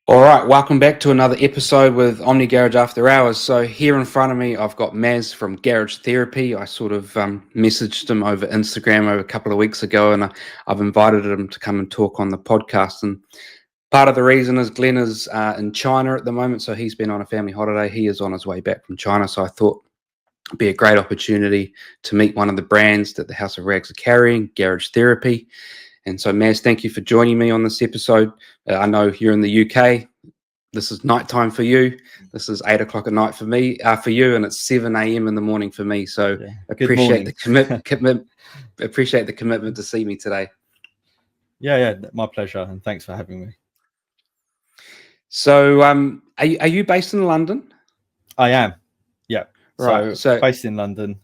All right, welcome back to another episode with Omni Garage After Hours. So here in front of me, I've got Maz from Garage Therapy. I sort of messaged him over Instagram over a couple of weeks ago, and I've invited him to come and talk on the podcast. And part of the reason is Glenn is in China at the moment, so he's been on a family holiday. He is on his way back from China, so I thought it'd be a great opportunity to meet one of the brands that the House of Rags are carrying, Garage Therapy. And so, Maz, thank you for joining me on this episode. I know you're in the UK. This is nighttime for you. This is 8 o'clock at night for me, for you, and it's 7 a.m. in the morning for me. So appreciate the appreciate the commitment to see me today. Yeah, my pleasure, and thanks for having me. So, are you based in London? I am. Yeah. Right. So based in London.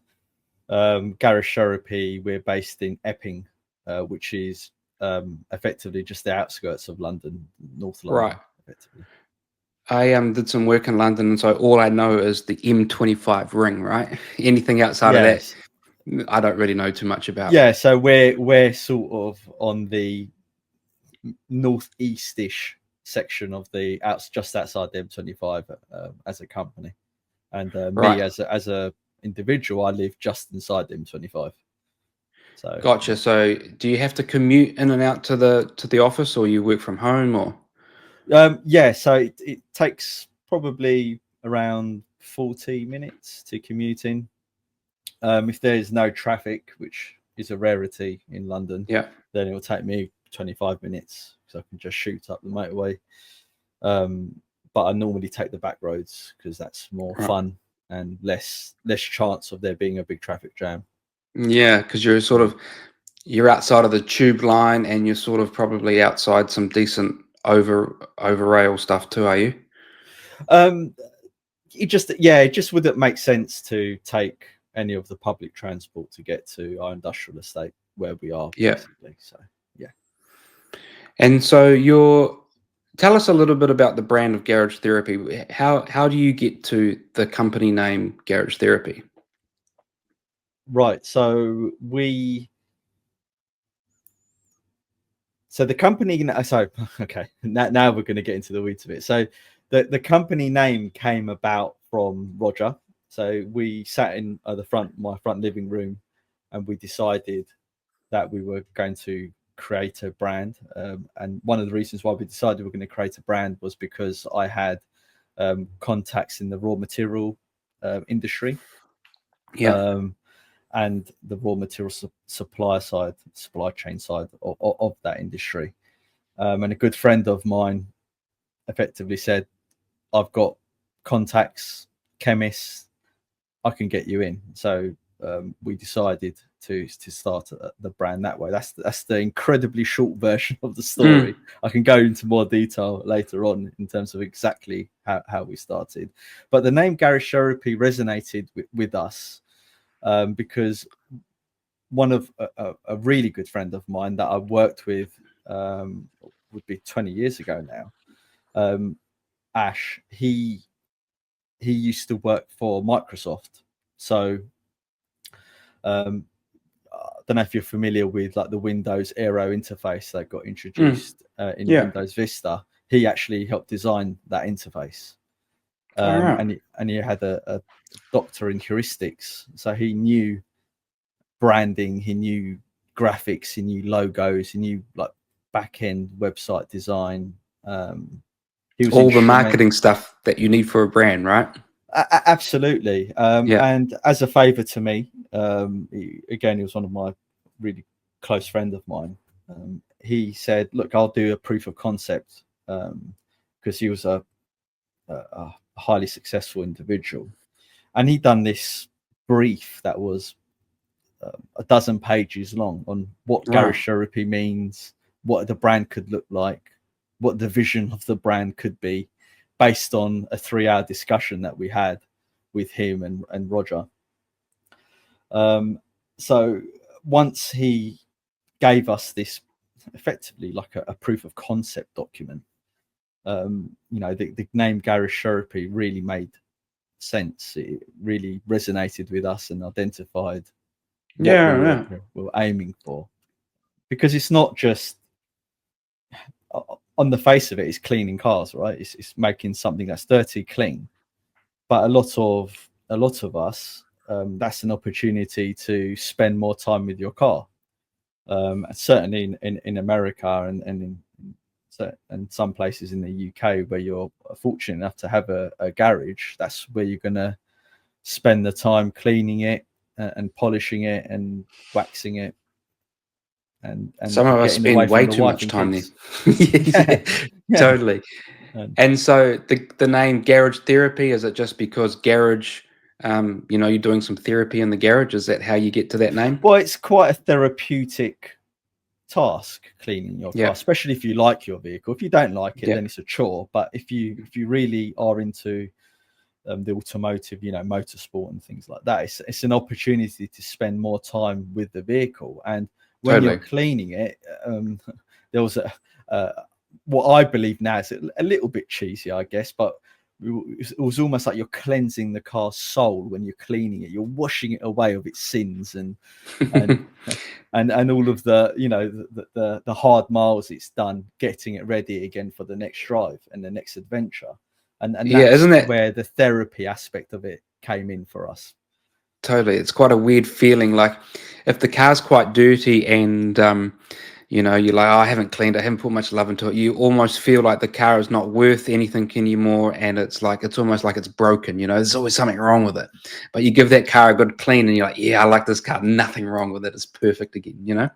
Garage Therapy, we're based in Epping, which is effectively just the outskirts of London, North London. Right. Effectively. I did some work in London, and so all I know is the M25 ring, right? Anything outside of that, I don't really know too much about. Yeah, so we're sort of on the northeast-ish section of the just outside the M25 as a company, and me as a individual, I live just inside the M25. So gotcha. So do you have to commute in and out to the office, or you work from home, or? Yeah, so it takes probably around 40 minutes to commute in. If there's no traffic, which is a rarity in London, then it will take me 25 minutes because I can just shoot up the motorway. But I normally take the back roads because that's more fun and less chance of there being a big traffic jam. Yeah, because you're outside of the tube line, and you're sort of probably outside some decent over rail stuff too, are you? It just wouldn't make sense to take any of the public transport to get to our industrial estate where we are, basically. So yeah. And so tell us a little bit about the brand of Garage Therapy. How do you get to the company name Garage Therapy? Right. So the company. So okay. Now we're going to get into the weeds of it. So the company name came about from Roger. So we sat in my front living room, and we decided that we were going to create a brand. And one of the reasons why we decided we were going to create a brand was because I had contacts in the raw material industry. Yeah. And the raw material supply chain side of that industry. And a good friend of mine effectively said, I've got contacts, chemists, I can get you in. So we decided to start the brand that way. That's the incredibly short version of the story. I can go into more detail later on in terms of exactly how we started. But the name Garage Therapy resonated with us because one of a really good friend of mine that I worked with would be 20 years ago now, Ash, he used to work for Microsoft. So I don't know if you're familiar with like the Windows Aero interface that got introduced in Windows Vista. He actually helped design that interface. And he had a doctor in heuristics, so he knew branding, he knew graphics, he knew logos, he knew like back end website design. He was all the marketing stuff that you need for a brand, right? Absolutely. And as a favor to me, he was one of my really close friend of mine. He said, "Look, I'll do a proof of concept," because he was a highly successful individual, and he'd done this brief that was a dozen pages long on what Garage Therapy means, what the brand could look like, what the vision of the brand could be, based on a 3-hour discussion that we had with him and Roger. So once he gave us this effectively like a proof of concept document, the name Garage Therapy really made sense. It really resonated with us and identified what we were aiming for, because it's not just on the face of it, it's cleaning cars, right? It's making something that's dirty clean. But a lot of us, that's an opportunity to spend more time with your car. Certainly in America and some places in the UK where you're fortunate enough to have a garage, that's where you're going to spend the time cleaning it and polishing it and waxing it and Some of us getting away spend way from the too wife much and time there. kids. Yeah, Yeah. totally. And And so the name Garage Therapy, is it just because garage, you're doing some therapy in the garage? Is that how you get to that name? well, it's quite a therapeutic task cleaning your car, Yeah, especially if you like your vehicle. If you don't like it, yeah, then it's a chore. But if you really are into the automotive, motorsport and things like that, it's an opportunity to spend more time with the vehicle. And when you're totally. cleaning it, there was what I believe now is a little bit cheesy, I guess, but it was almost like you're cleansing the car's soul when you're cleaning it. You're washing it away of its sins and and all of the the hard miles it's done getting it ready again for the next drive and the next adventure. And Yeah, that's isn't it where the therapy aspect of it came in for us. totally? It's quite a weird feeling. Like if the car's quite dirty and you're like, oh, I haven't cleaned it, I haven't put much love into it. You almost feel like the car is not worth anything anymore, and it's almost like it's broken. There's always something wrong with it. But you give that car a good clean, and you're like, yeah, I like this car. Nothing wrong with it. It's perfect again.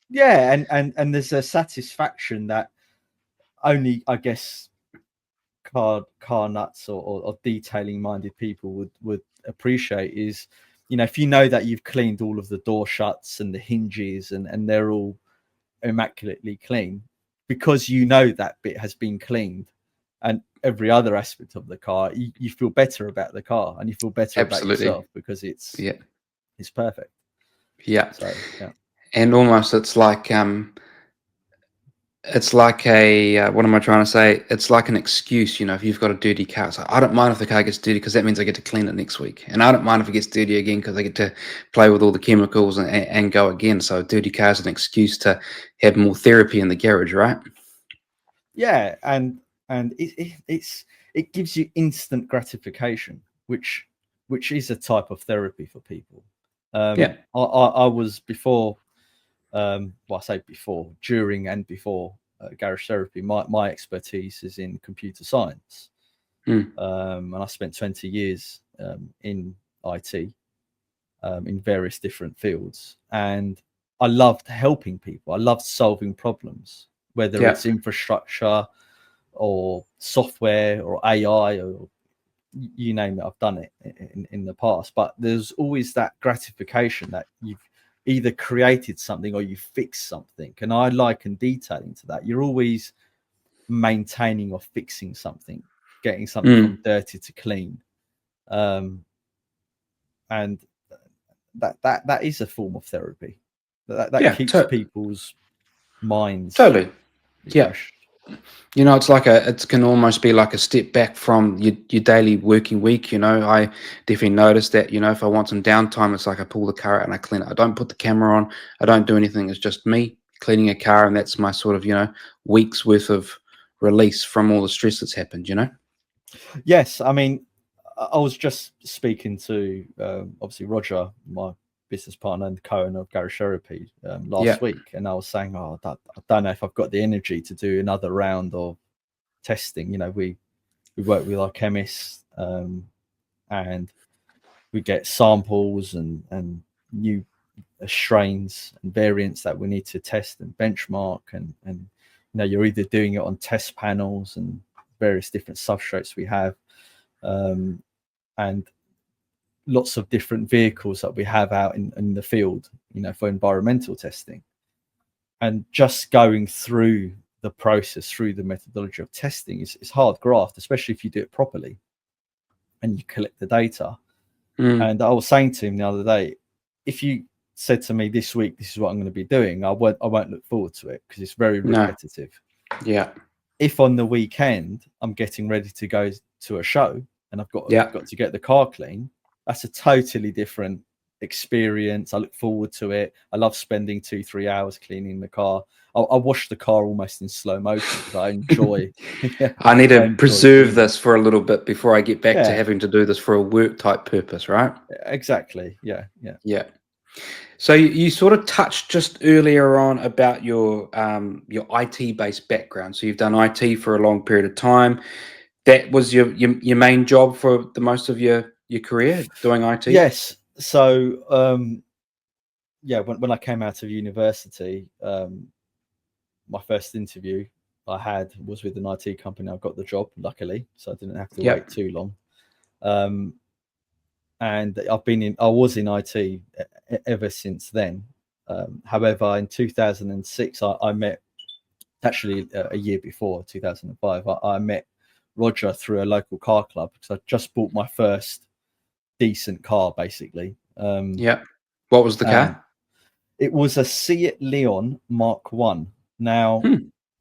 Yeah, and there's a satisfaction that only, I guess, car nuts or detailing minded people would appreciate is, if you know that you've cleaned all of the door shuts and the hinges and they're all immaculately clean, because that bit has been cleaned, and every other aspect of the car, you feel better about the car and you feel better about Absolutely. yourself because it's Yeah. perfect. Yeah. So yeah. And almost it's like a what am I trying to say? It's like an excuse, if you've got a dirty car. It's like, I don't mind if the car gets dirty because that means I get to clean it next week, and I don't mind if it gets dirty again because I get to play with all the chemicals and go again. So a dirty car is an excuse to have more therapy in the garage, right? Yeah, and it gives you instant gratification, which is a type of therapy for people. Yeah. I was before, well, I say before, during and before garage therapy. My expertise is in computer science, Mm. and I spent 20 years in IT, in various different fields, and I loved helping people. I loved solving problems, whether Yeah. it's infrastructure or software or AI or you name it. I've done it in the past, but there's always that gratification that you've either created something or you fixed something. And I liken detailing to that. You're always maintaining or fixing something, getting something from Mm. dirty to clean. And that is a form of therapy. That Yeah. keeps people's minds Totally. Yeah. refreshed. It can almost be like a step back from your daily working week. I definitely noticed that, if I want some downtime, it's like I pull the car out and I clean it. I don't put the camera on. I don't do anything. It's just me cleaning a car. And that's my sort of, week's worth of release from all the stress that's happened. Yes, I mean, I was just speaking to obviously Roger, my business partner and co-owner of Garage Therapy, Yeah. last week, and I was saying, oh, I don't know if I've got the energy to do another round of testing. We work with our chemists, and we get samples and new strains and variants that we need to test and benchmark, and you're either doing it on test panels and various different substrates we have, and lots of different vehicles that we have out in the field, for environmental testing. And just going through the process, through the methodology of testing is hard graft, especially if you do it properly and you collect the data. Mm. And I was saying to him the other day, if you said to me this week, this is what I'm going to be doing, I won't look forward to it because it's very No. repetitive. Yeah. If on the weekend I'm getting ready to go to a show and I've got Yeah. to get the car clean, that's a totally different experience. I look forward to it. I love spending 2-3 hours cleaning the car. I wash the car almost in slow motion because I enjoy. Yeah, I need I to enjoy preserve doing this for a little bit before I get back to Yeah, having to do this for a work type purpose, right? exactly. Yeah, yeah. Yeah. So you sort of touched just earlier on about your IT based background. So you've done IT for a long period of time. That was your main job for the most of your career, doing IT. Yes. So yeah, when I came out of university, my first interview I had was with an IT company. I got the job, luckily, so I didn't have to wait Yep. too long. And I was in IT ever since then. However, in 2006, I met, actually a year before 2005, I met Roger through a local car club because I just bought my first decent car, basically. Yep. What was the And car? it was a Seat Leon Mark One. Now, Hmm.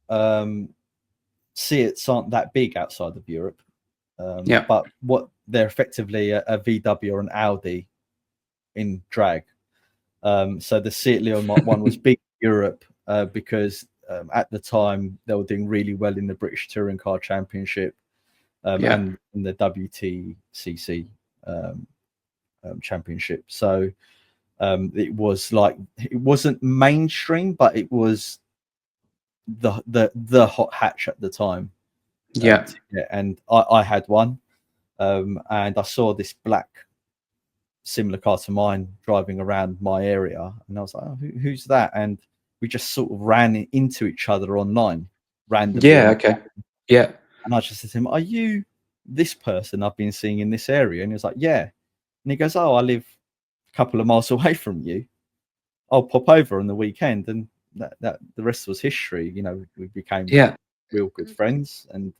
um, Seats aren't that big outside of Europe, Yep. but what they're effectively a VW or an Audi in drag. So the Seat Leon Mark One was big in Europe because at the time they were doing really well in the British Touring Car Championship Yeah. and in the WTCC um, Championship. So it was like, it wasn't mainstream, but it was the hot hatch at the time. Yeah. And I had one, and I saw this black similar car to mine driving around my area, and I was like, oh, who's that? And we just sort of ran into each other online randomly Yeah. on. Okay. Yeah. And I just said to him, are you this person I've been seeing in this area? And he was like, yeah. And he goes, oh, I live a couple of miles away from you. I'll pop over on the weekend. And that the rest was history. You know, we became Yeah. real good friends, and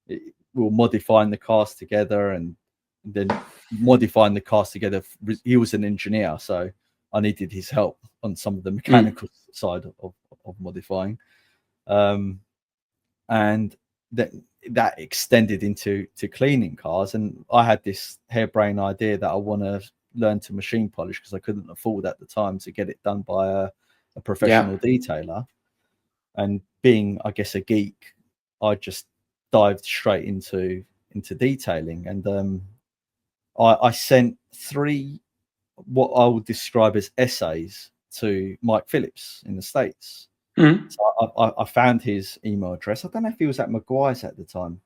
we were modifying the cars together, and then modifying the cars together. He was an engineer, so I needed his help on some of the Mm. mechanical side of modifying. And that extended into cleaning cars, and I had this harebrained idea that I want to learn to machine polish because I couldn't afford at the time to get it done by a Yeah. professional detailer. And being, I guess, a geek, I just dived straight into detailing. And I sent 3 what I would describe as essays to Mike Phillips in the States. Mm. So I found his email address. I don't know if he was at Maguire's at the time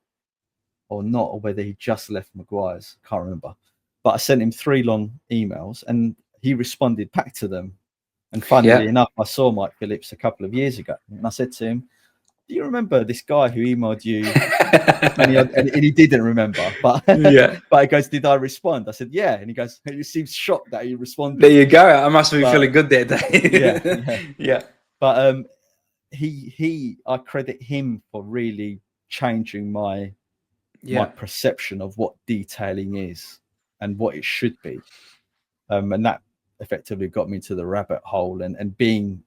or not, or whether he just left Maguire's. Can't remember. But I sent him 3 long emails, and he responded back to them. And funnily Yeah. enough, I saw Mike Phillips a couple of years ago, and I said to him, do you remember this guy who emailed you? And he didn't remember, but Yeah. but he goes, did I respond? I said, yeah. And he goes, he seems shocked that he There responded. you go. I must be But feeling good that yeah, day. yeah. Yeah. But I credit him for really changing my Yeah. perception of what detailing is and what it should be. And that effectively got me to the rabbit hole, and being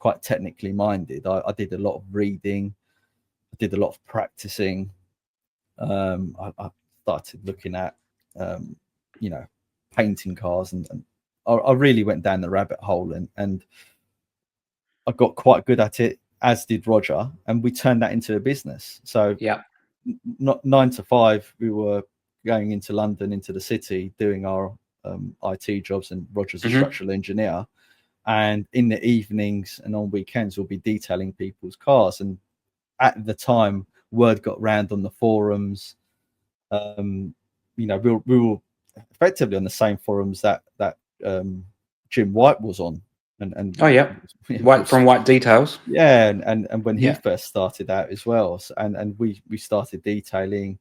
quite technically minded. I did a lot of reading, I did a lot of practicing. I started looking at, um, you know, painting cars, and I really went down the rabbit hole, and I got quite good at it, as did Roger, and we turned that into a business. So, Yeah. not 9 to 5, we were going into London, into the city, doing our IT jobs, and Roger's a Hmm. structural engineer. And in the evenings and on weekends, we'll be detailing people's cars. And at the time, word got round on the forums. Um, we were effectively on the same forums that Jim White was on, and Oh, yeah. White was from White Details. yeah, and when he Yeah. first started out as well. So, and we started detailing,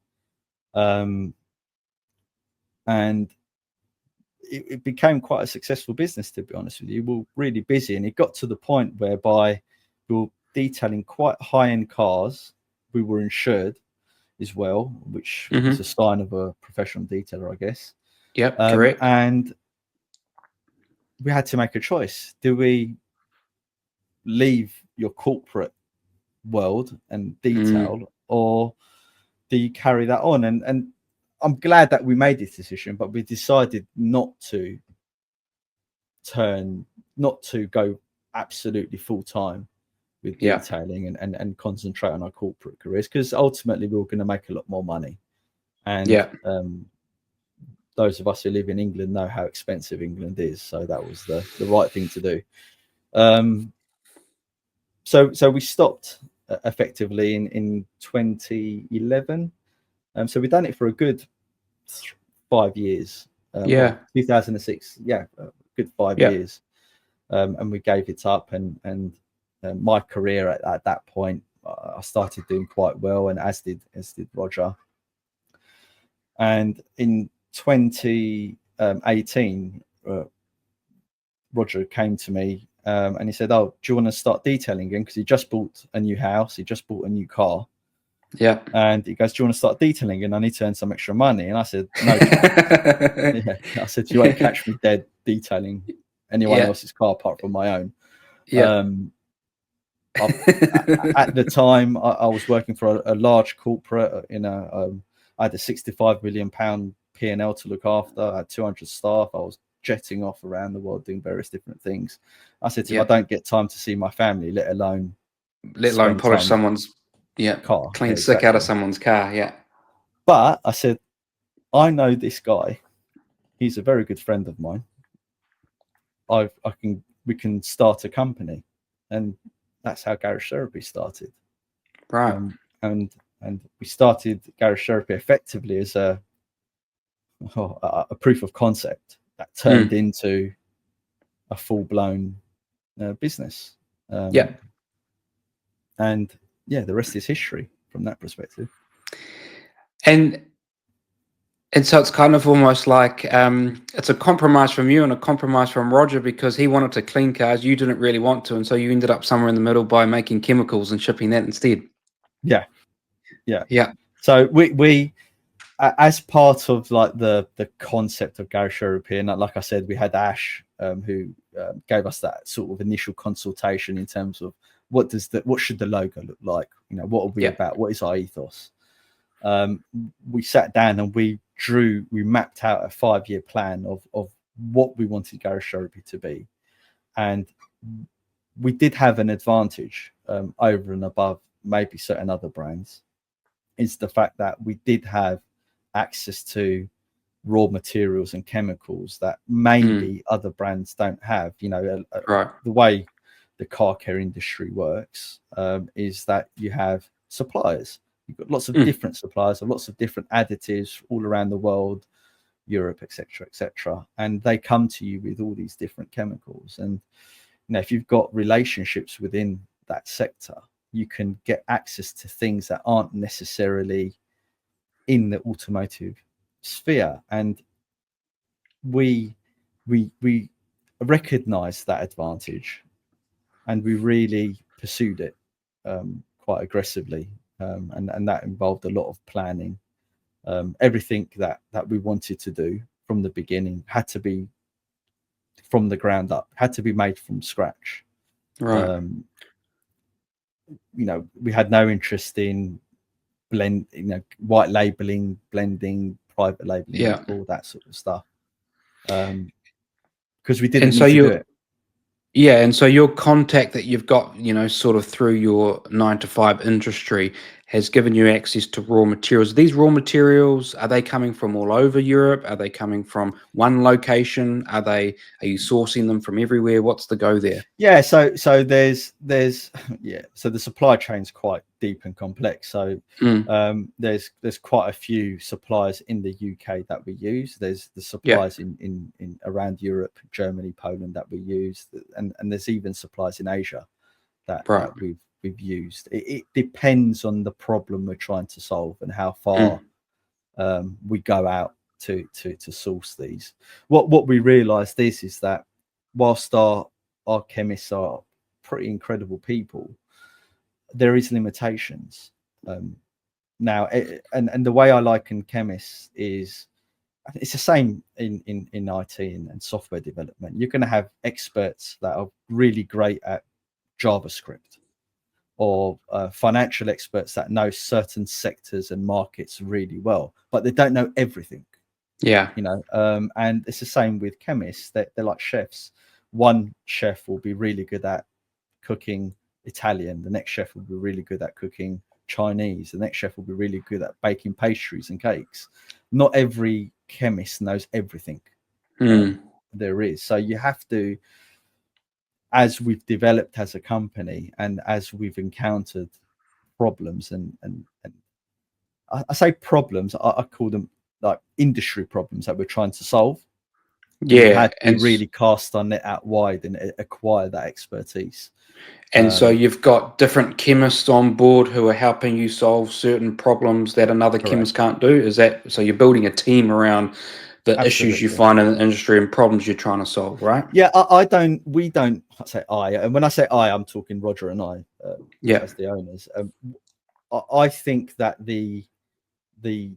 um, and it became quite a successful business, to be honest with you. We were really busy, and it got to the point whereby we were detailing quite high-end cars. We were insured as well, which is a Hmm. sign of a professional detailer, I guess. Yep. Correct. And we had to make a choice. Do we leave your corporate world and Mm. detail, or do you carry that on? And I'm glad that we made this decision, but we decided not to not to go absolutely full time with detailing and concentrate on our corporate careers, because ultimately we were going to make a lot more money. And those of us who live in England know how expensive England is, so that was the right thing to do. So we stopped effectively in 2011. So we've done it for a good 5 years. Well, 2006, good 5 years. And we gave it up, and my career at that point, I started doing quite well, and as did Roger. And in 2018, Roger came to me and he said, "Oh, do you want to start detailing again?" Because he just bought a new house, he just bought a new car. Yeah. And he goes, "Do you want to start detailing again? I need to earn some extra money." And I said, "No chance." I said, "You won't catch me dead detailing anyone else's car apart from my own." At the time, I was working for a large corporate. I had a £65 million P&L to look after. I had 200 staff. I was jetting off around the world doing various different things. I said to him, "I don't get time to see my family, let alone polish someone's car, clean sick out of someone's car." But I said, "I know this guy. He's a very good friend of mine. We can start a company." And that's how Garage Therapy started. Right. And we started Garage Therapy effectively as a proof of concept that turned into a full-blown business. And the rest is history from that perspective. And so it's kind of almost like it's a compromise from you and a compromise from Roger, because he wanted to clean cars, you didn't really want to, and so you ended up somewhere in the middle by making chemicals and shipping that instead. Yeah. So we as part of like the concept of Garage Therapy, and like I said, we had Ash who gave us that sort of initial consultation in terms of what should the logo look like, what are we about, what is our ethos. We sat down and we mapped out a 5-year plan of what we wanted Garage Therapy to be. And we did have an advantage over and above maybe certain other brands, is the fact that we did have access to raw materials and chemicals that maybe other brands don't have. The way the car care industry works is that you have suppliers. You've got lots of different suppliers of lots of different additives all around the world, Europe, etc., and they come to you with all these different chemicals. And if you've got relationships within that sector, you can get access to things that aren't necessarily in the automotive sphere. And we recognized that advantage, and we really pursued it quite aggressively. And that involved a lot of planning. Everything that we wanted to do from the beginning had to be from the ground up, had to be made from scratch. Right. We had no interest in white labeling, blending, private labeling, all that sort of stuff, because we didn't need to do it. And so your contact that you've got, sort of through your 9-to-5 industry, has given you access to raw materials. These raw materials, are they coming from all over Europe? Are they coming from one location? Are you sourcing them from everywhere? What's the go there? Yeah, so there's so the supply chain's quite deep and complex. So there's quite a few suppliers in the UK that we use. There's the suppliers in around Europe, Germany, Poland that we use, and there's even suppliers in Asia that we've used. It depends on the problem we're trying to solve and how far we go out to source these. What we realized is that whilst our chemists are pretty incredible people, there is limitations. Now, and the way I liken chemists is, it's the same in IT and software development. You're going to have experts that are really great at JavaScript, or financial experts that know certain sectors and markets really well, but they don't know everything. And it's the same with chemists. They're like chefs. one chef will be really good at cooking Italian, the next chef will be really good at cooking Chinese, the next chef will be really good at baking pastries and cakes. Not every chemist knows everything there is. So you have to, as we've developed as a company and as we've encountered problems and I say problems, I call them like industry problems that we're trying to solve. We've Yeah, had to really cast our net out wide and acquire that expertise. and so you've got different chemists on board who are helping you solve certain problems that another chemist can't do. Is that so? You're building a team around the issues you find in the industry and problems you're trying to solve, right? Yeah, we don't say I, and when I say I, I'm talking Roger and I, as the owners. I think that the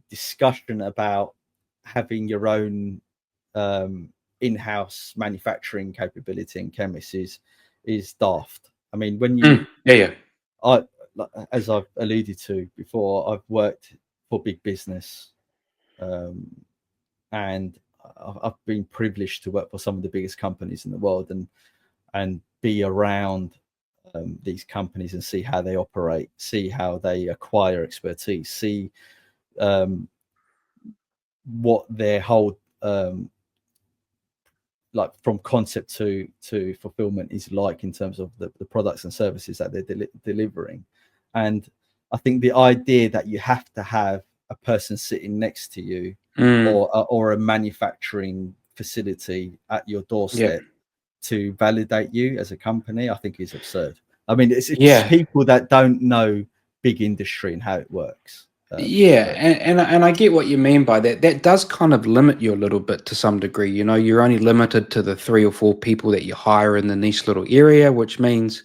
discussion about having your own in-house manufacturing capability in chemists is daft. I mean, when you as I've alluded to before, I've worked for big business, and I've been privileged to work for some of the biggest companies in the world and be around these companies and see how they operate, see how they acquire expertise, see what their whole like from concept to fulfillment is like in terms of the products and services that they're delivering. And I think the idea that you have to have a person sitting next to you or a manufacturing facility at your doorstep to validate you as a company, I think is absurd. I mean, it's people that don't know big industry and how it works. And I get what you mean by that. That does kind of limit you a little bit to some degree. You know, you're only limited to the 3 or 4 people that you hire in the niche little area, which means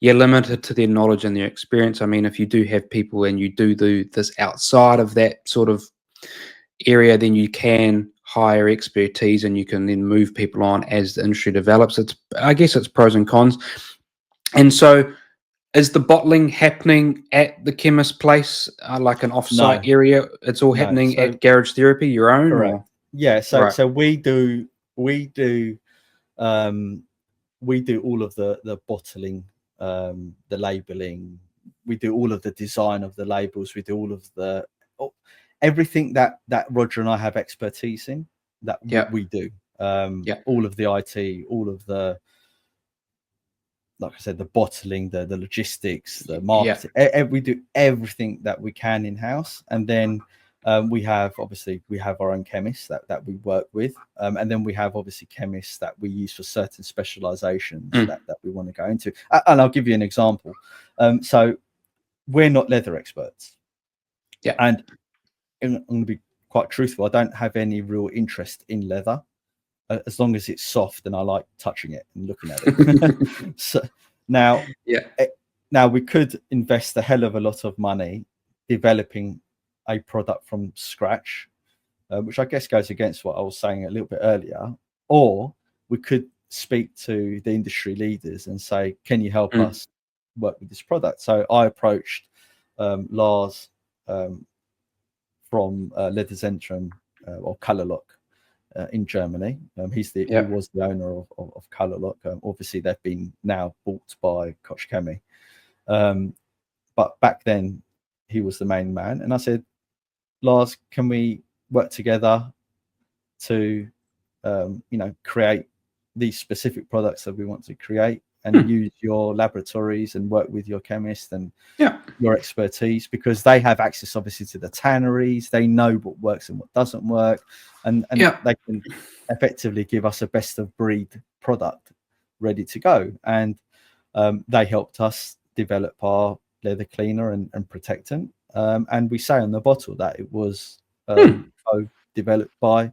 you're limited to their knowledge and their experience. I mean, if you do have people and you do this outside of that sort of area, then you can hire expertise and you can then move people on as the industry develops. I guess it's pros and cons. And so, is the bottling happening at the chemist place, like an off-site area? It's all happening at Garage Therapy, your own? Correct. Or? Yeah. So we do all of the bottling, the labeling. We do all of the design of the labels. We do all of everything that Roger and I have expertise in. That we do. All of the IT, all of the, like I said, the bottling, the logistics, the marketing. We do everything that we can in house, and then we have our own chemists that we work with, and then we have obviously chemists that we use for certain specializations that we want to go into. And I'll give you an example. So we're not leather experts, and I'm going to be quite truthful. I don't have any real interest in leather. As long as it's soft and I like touching it and looking at it. So now we could invest a hell of a lot of money developing a product from scratch, which I guess goes against what I was saying a little bit earlier. Or we could speak to the industry leaders and say, can you help us work with this product? So I approached Lars from Leather Zentrum or Color Lock in Germany. He was the owner of Color Lock. Obviously, they've been now bought by Koch Chemie. But back then, he was the main man. And I said, Lars, can we work together to, create these specific products that we want to create and use your laboratories and work with your chemist and your expertise, because they have access obviously to the tanneries. They know what works and what doesn't work, and they can effectively give us a best of breed product ready to go. And they helped us develop our leather cleaner and protectant, and we say on the bottle that it was developed by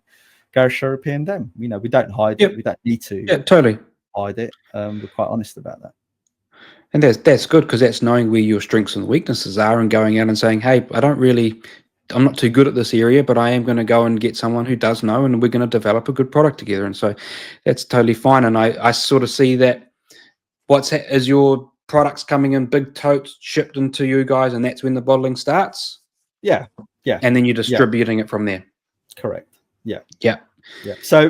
Garage Therapy and them. We don't hide it. We don't need to totally hide it. We're quite honest about that. And that's good, because that's knowing where your strengths and weaknesses are and going out and saying, hey, I'm not too good at this area, but I am going to go and get someone who does know, and we're going to develop a good product together. And so that's totally fine. And I sort of see that is your products coming in big totes shipped into you guys, and that's when the bottling starts? Yeah. And then you're distributing it from there. Correct. Yeah. Yeah. So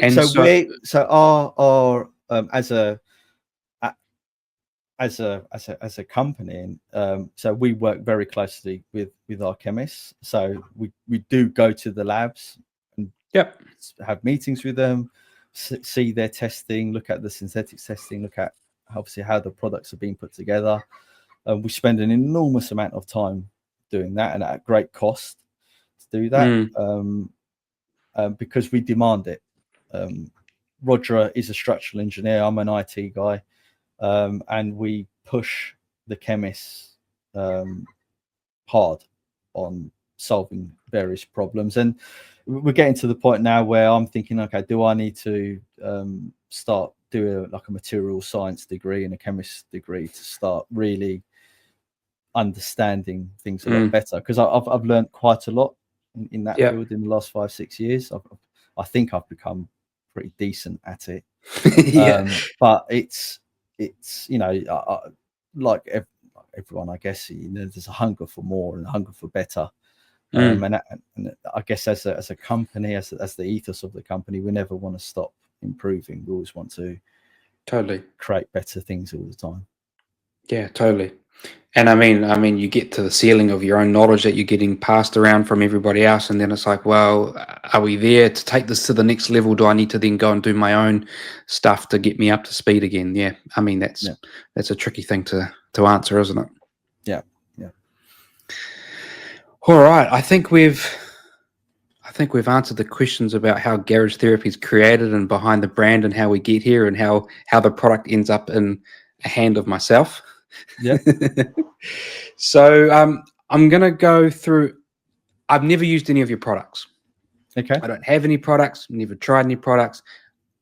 our as a company, so we work very closely with our chemists. So we do go to the labs and have meetings with them, see their testing, look at the synthetics testing, look at obviously how the products are being put together. We spend an enormous amount of time doing that, and at great cost to do that, because we demand it. Roger is a structural engineer. I'm an IT guy. And we push the chemists hard on solving various problems. And we're getting to the point now where I'm thinking, okay, do I need to start doing like a material science degree and a chemist degree to start really understanding things a lot better? Because I've learned quite a lot in that field in the last 5-6 years. I think I've become pretty decent at it. But it's like everyone, I guess, there's a hunger for more and a hunger for better. And I guess as a company, as the ethos of the company, we never want to stop improving. We always want to create better things all the time. Yeah, totally. And I mean, you get to the ceiling of your own knowledge that you're getting passed around from everybody else, and then it's like, well, are we there to take this to the next level? Do I need to then go and do my own stuff to get me up to speed again? Yeah, I mean, that's a tricky thing to answer, isn't it? Yeah. All right, I think we've answered the questions about how Garage Therapy is created and behind the brand and how we get here and how the product ends up in a hand of myself. Yeah. So I'm going to go through. I've never used any of your products. Okay. I don't have any products, never tried any products,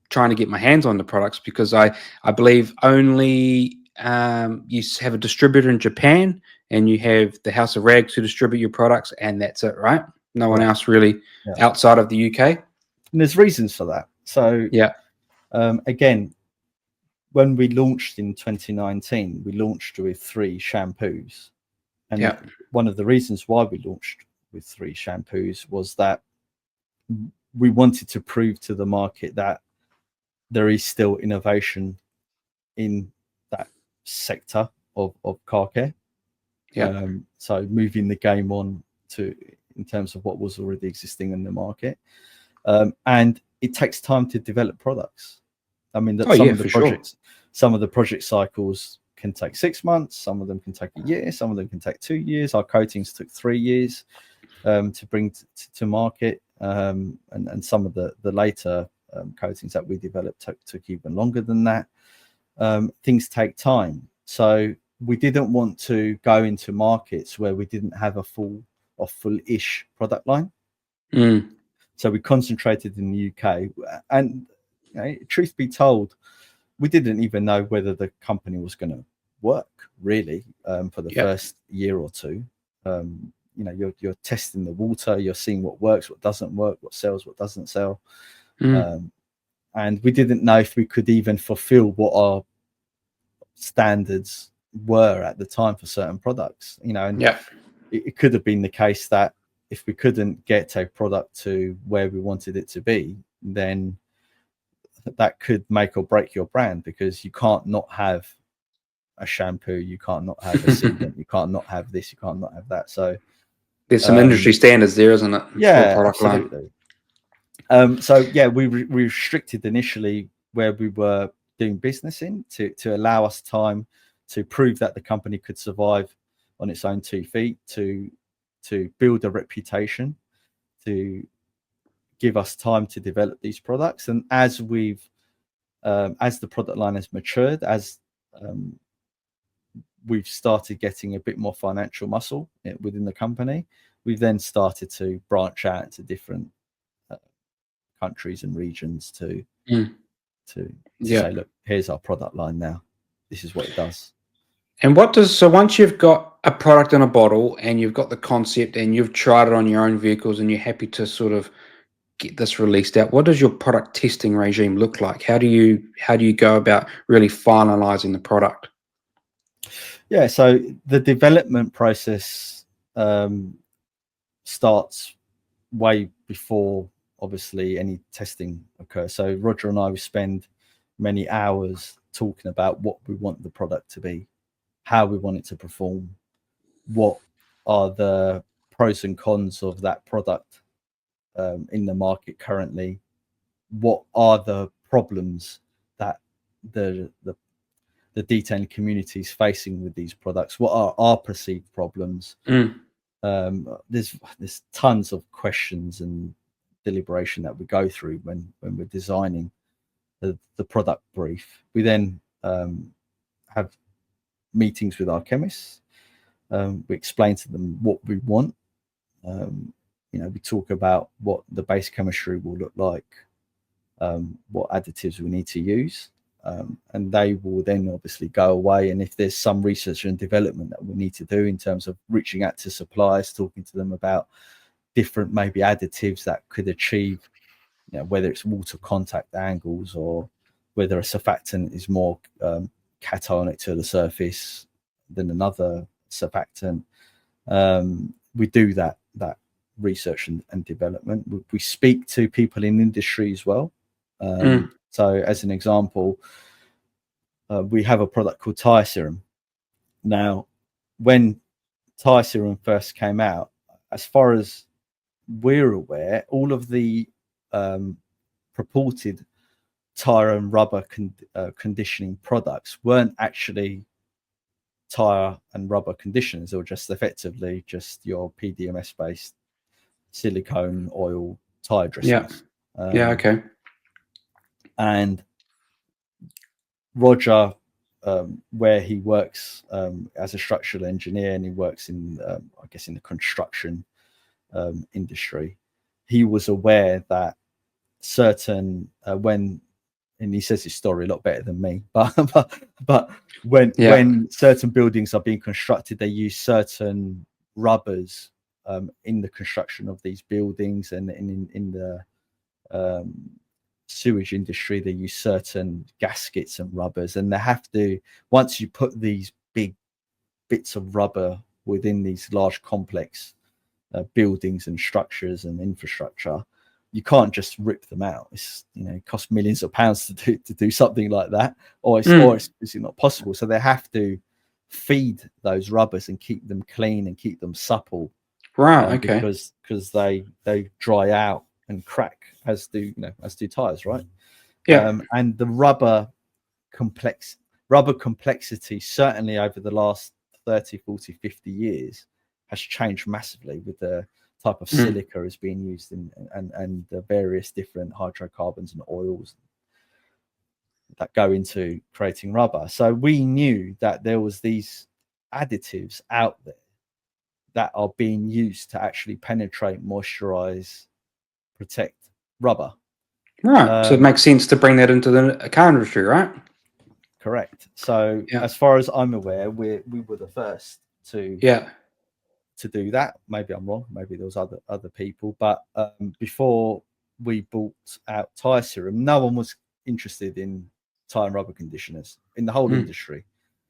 trying to get my hands on the products because I believe only you have a distributor in Japan and you have the House of Rags who distribute your products, and that's it, right? No one else really outside of the UK. And there's reasons for that. So again, when we launched in 2019, we launched with 3 shampoos. And one of the reasons why we launched with 3 shampoos was that we wanted to prove to the market that there is still innovation in that sector of car care. So moving the game on to in terms of what was already existing in the market. And it takes time to develop products. I mean, some of the project cycles can take 6 months, some of them can take a year, some of them can take 2 years. Our coatings took 3 years to bring to market, and some of the later coatings that we developed took even longer than that. Things take time, so we didn't want to go into markets where we didn't have a full-ish product line. So we concentrated in the UK, and truth be told, we didn't even know whether the company was going to work really for the first year or two. You're testing the water, you're seeing what works, what doesn't work, what sells, what doesn't sell. And we didn't know if we could even fulfill what our standards were at the time for certain products. It could have been the case that if we couldn't get a product to where we wanted it to be, then that could make or break your brand, because you can't not have a shampoo, you can't not have a sealant, you can't not have this, you can't not have that. So there's some industry standards there, isn't it? Yeah, absolutely. We restricted initially where we were doing business in to allow us time to prove that the company could survive on its own 2 feet, to build a reputation, to give us time to develop these products. And as the product line has matured, as we've started getting a bit more financial muscle within the company, we've then started to branch out into different countries and regions to say, look, here's our product line now. This is what it does. And once you've got a product in a bottle and you've got the concept and you've tried it on your own vehicles and you're happy to sort of get this released out, what does your product testing regime look like? How do you go about really finalizing the product? Yeah, so the development process starts way before obviously any testing occurs. So Roger and I, we spend many hours talking about what we want the product to be, how we want it to perform, what are the pros and cons of that product in the market currently, what are the problems that the detailing community is facing with these products, what are our perceived problems. There's tons of questions and deliberation that we go through when we're designing the product brief. We then have meetings with our chemists. We explain to them what we want. We talk about what the base chemistry will look like, what additives we need to use, and they will then obviously go away. And if there's some research and development that we need to do in terms of reaching out to suppliers, talking to them about different maybe additives that could achieve, whether it's water contact angles or whether a surfactant is more cationic to the surface than another surfactant. We do that research and development. We speak to people in industry as well. So as an example, we have a product called tire serum. Now, when tire serum first came out, as far as we're aware, all of the purported tire and rubber conditioning products weren't actually tire and rubber conditioners. They were just effectively just your PDMS based silicone oil tire dressings. Okay. And Roger, where he works as a structural engineer, and he works in, I guess, in the construction industry, he was aware that certain and he says his story a lot better than me, but when certain buildings are being constructed, they use certain rubbers in the construction of these buildings, and in the sewage industry, they use certain gaskets and rubbers, and they have to, once you put these big bits of rubber within these large complex buildings and structures and infrastructure, you can't just rip them out. It's, it costs millions of pounds to do something like that, or it's not possible. So they have to feed those rubbers and keep them clean and keep them supple, right? Okay, because they dry out and crack, as do tires, right? And the rubber complexity, certainly over the last 30, 40, 50 years, has changed massively with the type of silica is being used and the various different hydrocarbons and oils that go into creating rubber. So we knew that there was these additives out there that are being used to actually penetrate, moisturize, protect rubber. Right. So it makes sense to bring that into the car industry, right? Correct. So as far as I'm aware, we were the first to do that. Maybe I'm wrong. Maybe there was other people, but before we brought out tire serum, no one was interested in tire and rubber conditioners in the whole industry.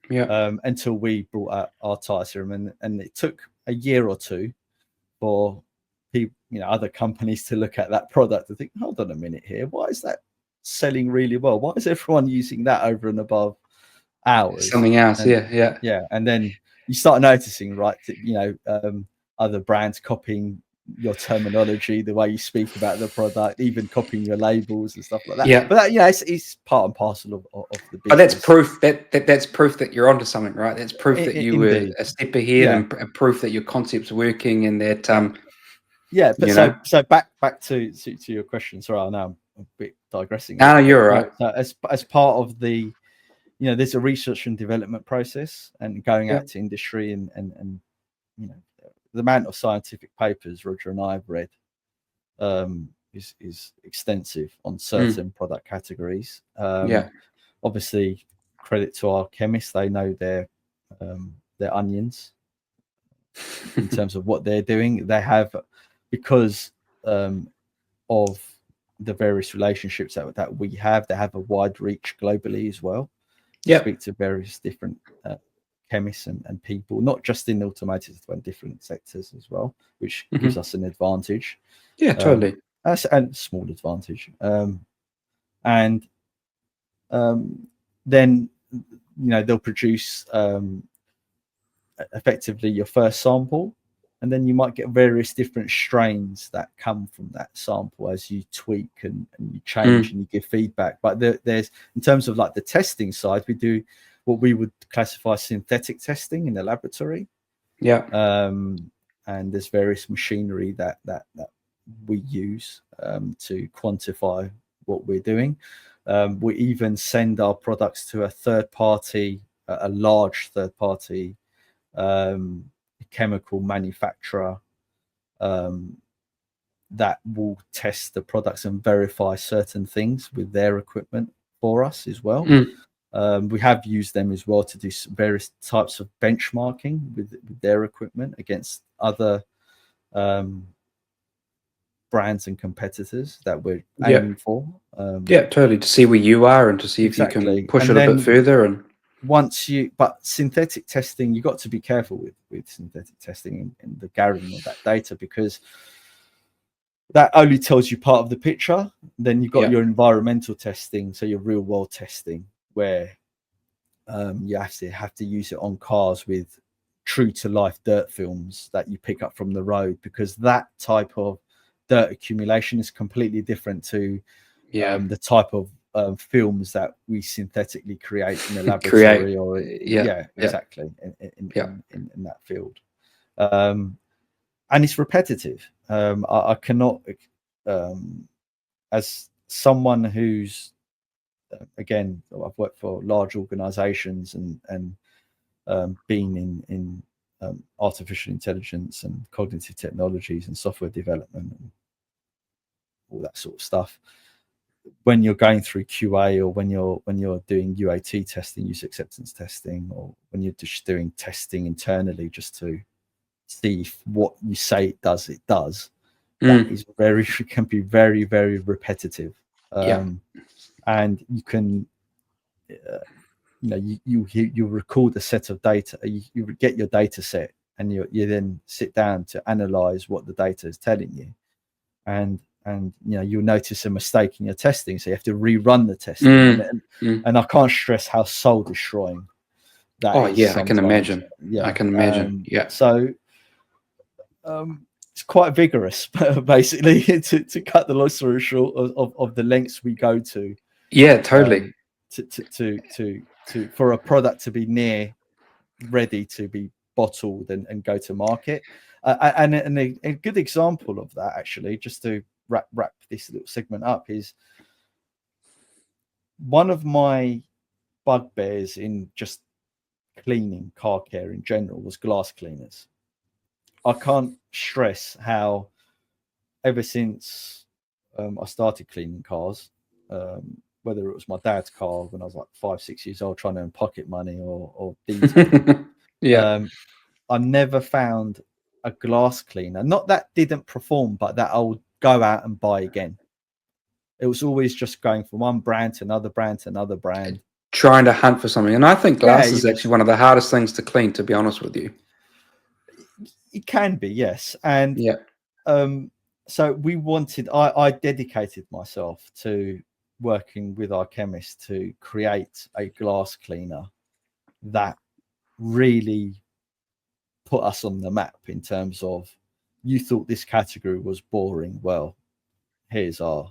Until we brought out our tire serum, and it took a year or two for people, other companies to look at that product and think, hold on a minute here, why is that selling really well? Why is everyone using that over and above ours? Something else, and then you start noticing, right, other brands copying your terminology, the way you speak about the product, even copying your labels and stuff like that. But that, it's part and parcel of the business. But that's proof that's proof that you're onto something, right? That's proof that you were a step ahead, and proof that your concept's working, and that but so back to your question. Sorry, I know I'm a bit digressing. No, you're right. So as part of the, there's a research and development process, and going out to industry, and the amount of scientific papers Roger and I have read is extensive on certain product categories. Obviously, credit to our chemists; they know their onions in terms of what they're doing. They have, because of the various relationships that we have, they have a wide reach globally as well. Speak to various different chemists and people, not just in automotive, but in different sectors as well, which gives us an advantage. Totally. And small advantage. And then they'll produce effectively your first sample, and then you might get various different strains that come from that sample as you tweak and you change and you give feedback. But there's, in terms of like the testing side, we do what we would classify synthetic testing in the laboratory. Yeah. And there's various machinery that we use to quantify what we're doing. We even send our products to a third party, a large third party chemical manufacturer that will test the products and verify certain things with their equipment for us as well. We have used them as well to do various types of benchmarking with their equipment against other brands and competitors that we're aiming for. Totally, to see where you are and to see if you can push it a bit further. And but synthetic testing, you got to be careful with synthetic testing and the gathering of that data, because that only tells you part of the picture. Then you've got your environmental testing, so your real world testing, where you have to use it on cars with true to life dirt films that you pick up from the road, because that type of dirt accumulation is completely different to the type of films that we synthetically create in the laboratory exactly in that field. And it's repetitive. I cannot, as someone who's, again, I've worked for large organizations and been in artificial intelligence and cognitive technologies and software development and all that sort of stuff. When you're going through QA, or when you're doing UAT testing, user acceptance testing, or when you're just doing testing internally just to see if what you say it does, that is can be very, very repetitive. And you can you record a set of data, you get your data set, and you then sit down to analyze what the data is telling you, and you'll notice a mistake in your testing, so you have to rerun the testing. And I can't stress how soul destroying that is. I can imagine. So it's quite vigorous, basically, to cut the long story short of the lengths we go to. Totally. To for a product to be near ready to be bottled and go to market. And a good example of that, actually, just to wrap this little segment up, is one of my bugbears in just cleaning car care in general was glass cleaners. I can't stress how ever since I started cleaning cars, whether it was my dad's car when I was like 5-6 years old trying to earn pocket money or detail, I never found a glass cleaner, not that didn't perform, but that I would go out and buy again. It was always just going from one brand to another brand to another brand, trying to hunt for something. And I think glass is actually one of the hardest things to clean, to be honest with you. It can be, yes. And so we wanted, I dedicated myself to working with our chemist to create a glass cleaner that really put us on the map in terms of, you thought this category was boring, well, here's our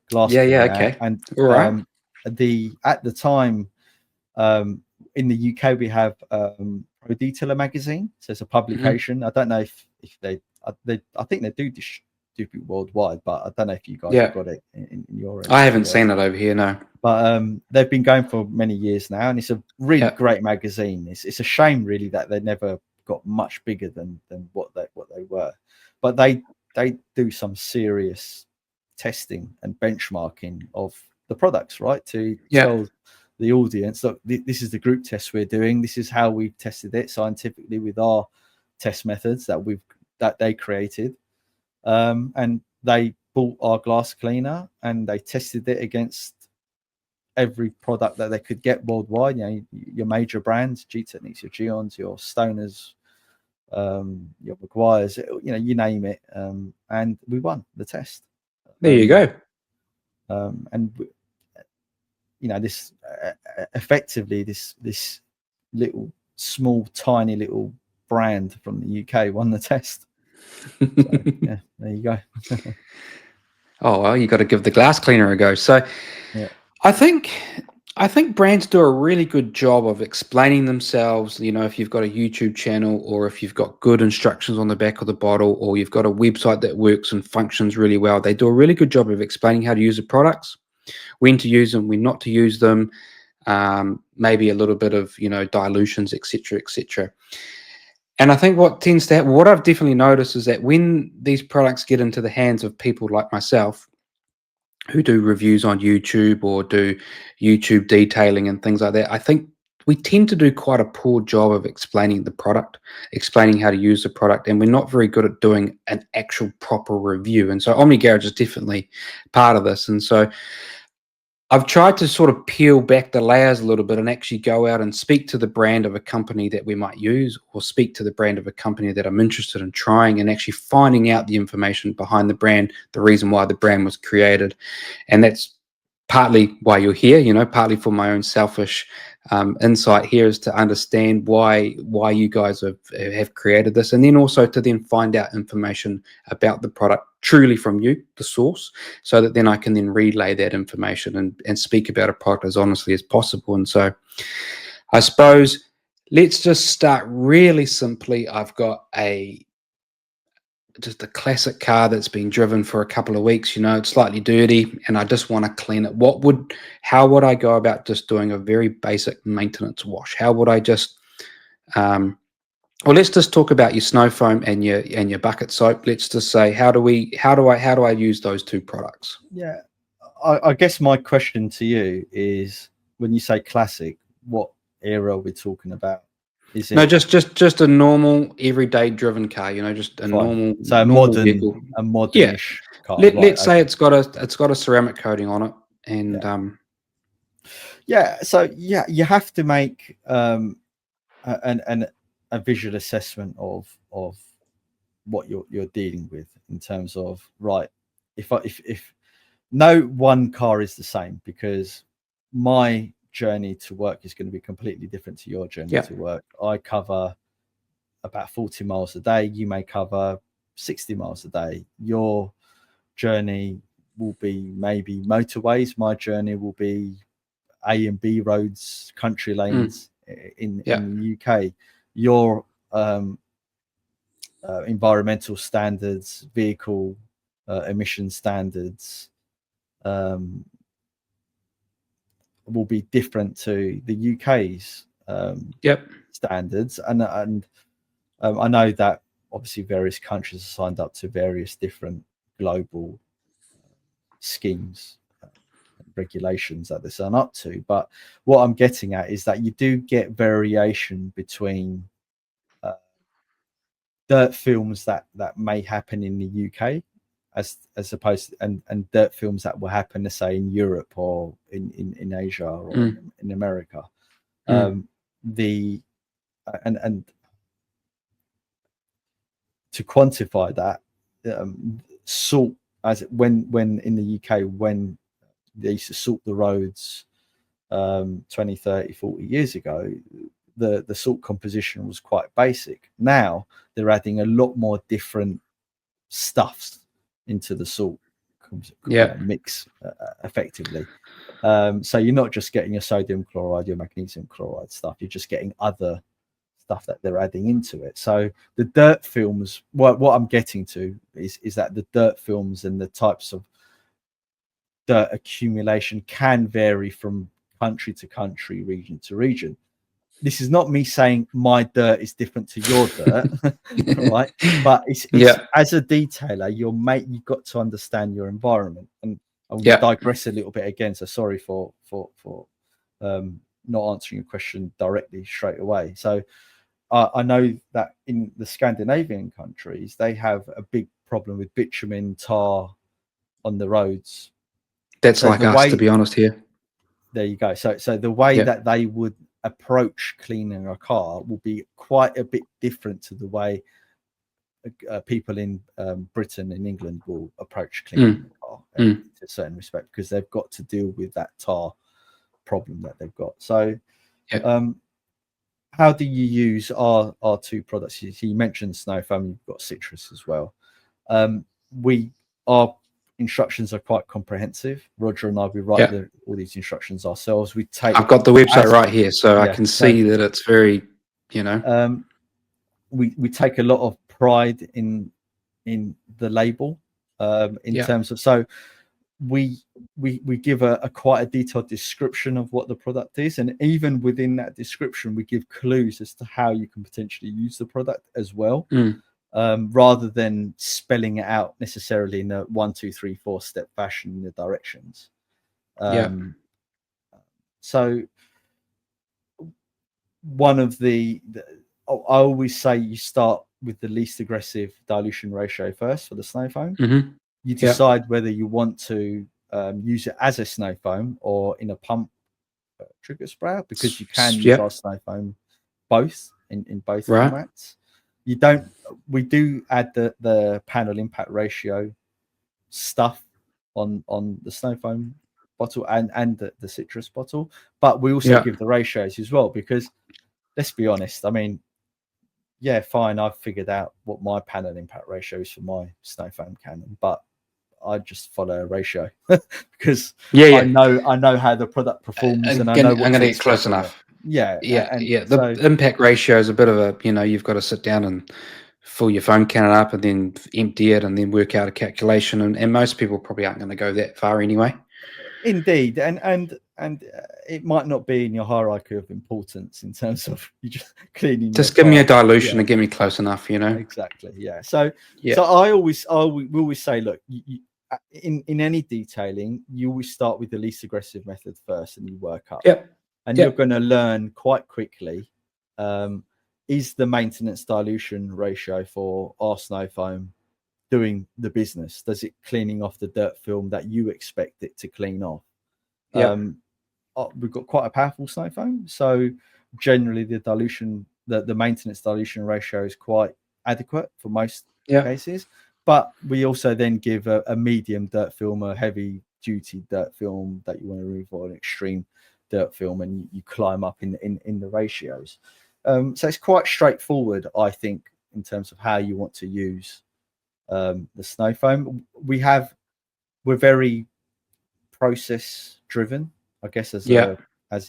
glass cleaner. Okay. And all right. At the time, in the UK we have Pro Detailer magazine, so it's a publication. I don't know if they I think they do distribute worldwide, but I don't know if you guys have got it in your area. I haven't seen it over here, no. But they've been going for many years now, and it's a really great magazine. It's a shame, really, that they never got much bigger than what they were. But they do some serious testing and benchmarking of the products, right? To tell the audience, look, this is the group test we're doing. This is how we've tested it scientifically with our test methods that they created. And they bought our glass cleaner and they tested it against every product that they could get worldwide. Your major brands, G Techniques, your Geons, your Stoners, your Maguires, you name it. And we won the test. There you go. And this effectively this little small tiny little brand from the UK won the test. So yeah, there you go. Oh well, you got to give the glass cleaner a go. So Yeah. I think brands do a really good job of explaining themselves. If you've got a YouTube channel, or if you've got good instructions on the back of the bottle, or you've got a website that works and functions really well, they do a really good job of explaining how to use the products, when to use them, when not to use them, maybe a little bit of dilutions, etc., etc. And I think what tends to happen, what I've definitely noticed, is that when these products get into the hands of people like myself, who do reviews on YouTube or do YouTube detailing and things like that, I think we tend to do quite a poor job of explaining the product, explaining how to use the product, and we're not very good at doing an actual proper review. And so Omni Garage is definitely part of this. And so I've tried to sort of peel back the layers a little bit and actually go out and speak to the brand of a company that we might use, or speak to the brand of a company that I'm interested in trying, and actually finding out the information behind the brand, the reason why the brand was created. And that's partly why you're here, partly for my own selfish insight here, is to understand why you guys have created this, and then also to then find out information about the product truly from you, the source, so that then I can then relay that information and speak about a product as honestly as possible. And so I suppose let's just start really simply. I've got just a classic car that's been driven for a couple of weeks. It's slightly dirty, and I just want to clean it. How would I go about just doing a very basic maintenance wash? How would I just, well, let's just talk about your snow foam and your bucket soap. Let's just say, how do I use those two products? Yeah, I guess my question to you is, when you say classic, what era are we talking about? Is No, it just a normal everyday driven car. Just a fine? normal So vehicle. a Yeah. modernish car, Let right? let's say Okay. it's got a ceramic coating on it, and Yeah. Yeah. So yeah, you have to make a visual assessment of what you're dealing with, in terms of, right, if no one car is the same, because my journey to work is going to be completely different to your journey yeah, to work. I cover about 40 miles a day. You may cover 60 miles a day. Your journey will be maybe motorways. My journey will be A and B roads, country lanes in yeah, the UK. Your environmental standards, vehicle emission standards, um, will be different to the UK's yep, standards, and I know that obviously various countries are signed up to various different global schemes, regulations that they sign up to. But what I'm getting at is that you do get variation between dirt films that may happen in the UK, as opposed to, and dirt films that will happen, let's say, in Europe or in Asia or in America. The and to quantify that, salt, as when in the UK, when they used to salt the roads 20, 30, 40 years ago, the salt composition was quite basic. Now they're adding a lot more different stuffs into the salt yeah, mix effectively. So you're not just getting your sodium chloride, your magnesium chloride stuff, you're just getting other stuff that they're adding into it. So the dirt films, what I'm getting to is that the dirt films and the types of dirt accumulation can vary from country to country, region to region. This is not me saying my dirt is different to your dirt, right? But it's yeah, as a detailer, you've got to understand your environment. And I'm going to yeah, digress a little bit again. So sorry for not answering your question directly straight away. So I know that in the Scandinavian countries, they have a big problem with bitumen tar on the roads. That's So like the us, to way be honest. Here, there you go. So the way yeah, that they would approach cleaning a car will be quite a bit different to the way people in Britain and England will approach cleaning a car, mm, to a certain respect, because they've got to deal with that tar problem that they've got. So Yeah. how do you use our two products? You mentioned snow foam, you've got citrus as well. Our instructions are quite comprehensive. Roger and I, we write Yeah. all these instructions ourselves. We take I've got the website right here, so I can so see that it's very, you know. we take a lot of pride in the label, in terms of, so we give a quite a detailed description of what the product is, and even within that description we give clues as to how you can potentially use the product as well, rather than spelling it out necessarily in a 1, 2, 3, 4 step fashion in the directions. So one of I always say you start with the least aggressive dilution ratio first for the snow foam. You decide whether you want to use it as a snow foam or in a pump trigger sprayer, because you can use our snow foam both in both formats. We do add the panel impact ratio stuff on the snow foam bottle and the citrus bottle, but we also give the ratios as well, because let's be honest, I mean, yeah, fine, I've figured out what my panel impact ratio is for my snow foam cannon, but I just follow a ratio because I know how the product performs, and I know what I'm to going to get expect close from enough. it. The impact ratio is a bit of a, you've got to sit down and fill your foam cannon up and then empty it and then work out a calculation, and most people probably aren't going to go that far anyway. Indeed, and it might not be in your hierarchy of importance in terms of you just cleaning. Just give me a dilution and get me close enough, Exactly, yeah. So we always say, look, in any detailing, you always start with the least aggressive method first, and you work up. And you're going to learn quite quickly. Is the maintenance dilution ratio for our snow foam doing the business? Does it cleaning off the dirt film that you expect it to clean off? We've got quite a powerful snow foam, so generally the dilution, the maintenance dilution ratio is quite adequate for most cases. But we also then give a medium dirt film, a heavy duty dirt film that you want to remove, or an extreme dirt film, and you climb up in the ratios. So it's quite straightforward, I think, in terms of how you want to use the snow foam. We're very process driven, I guess, as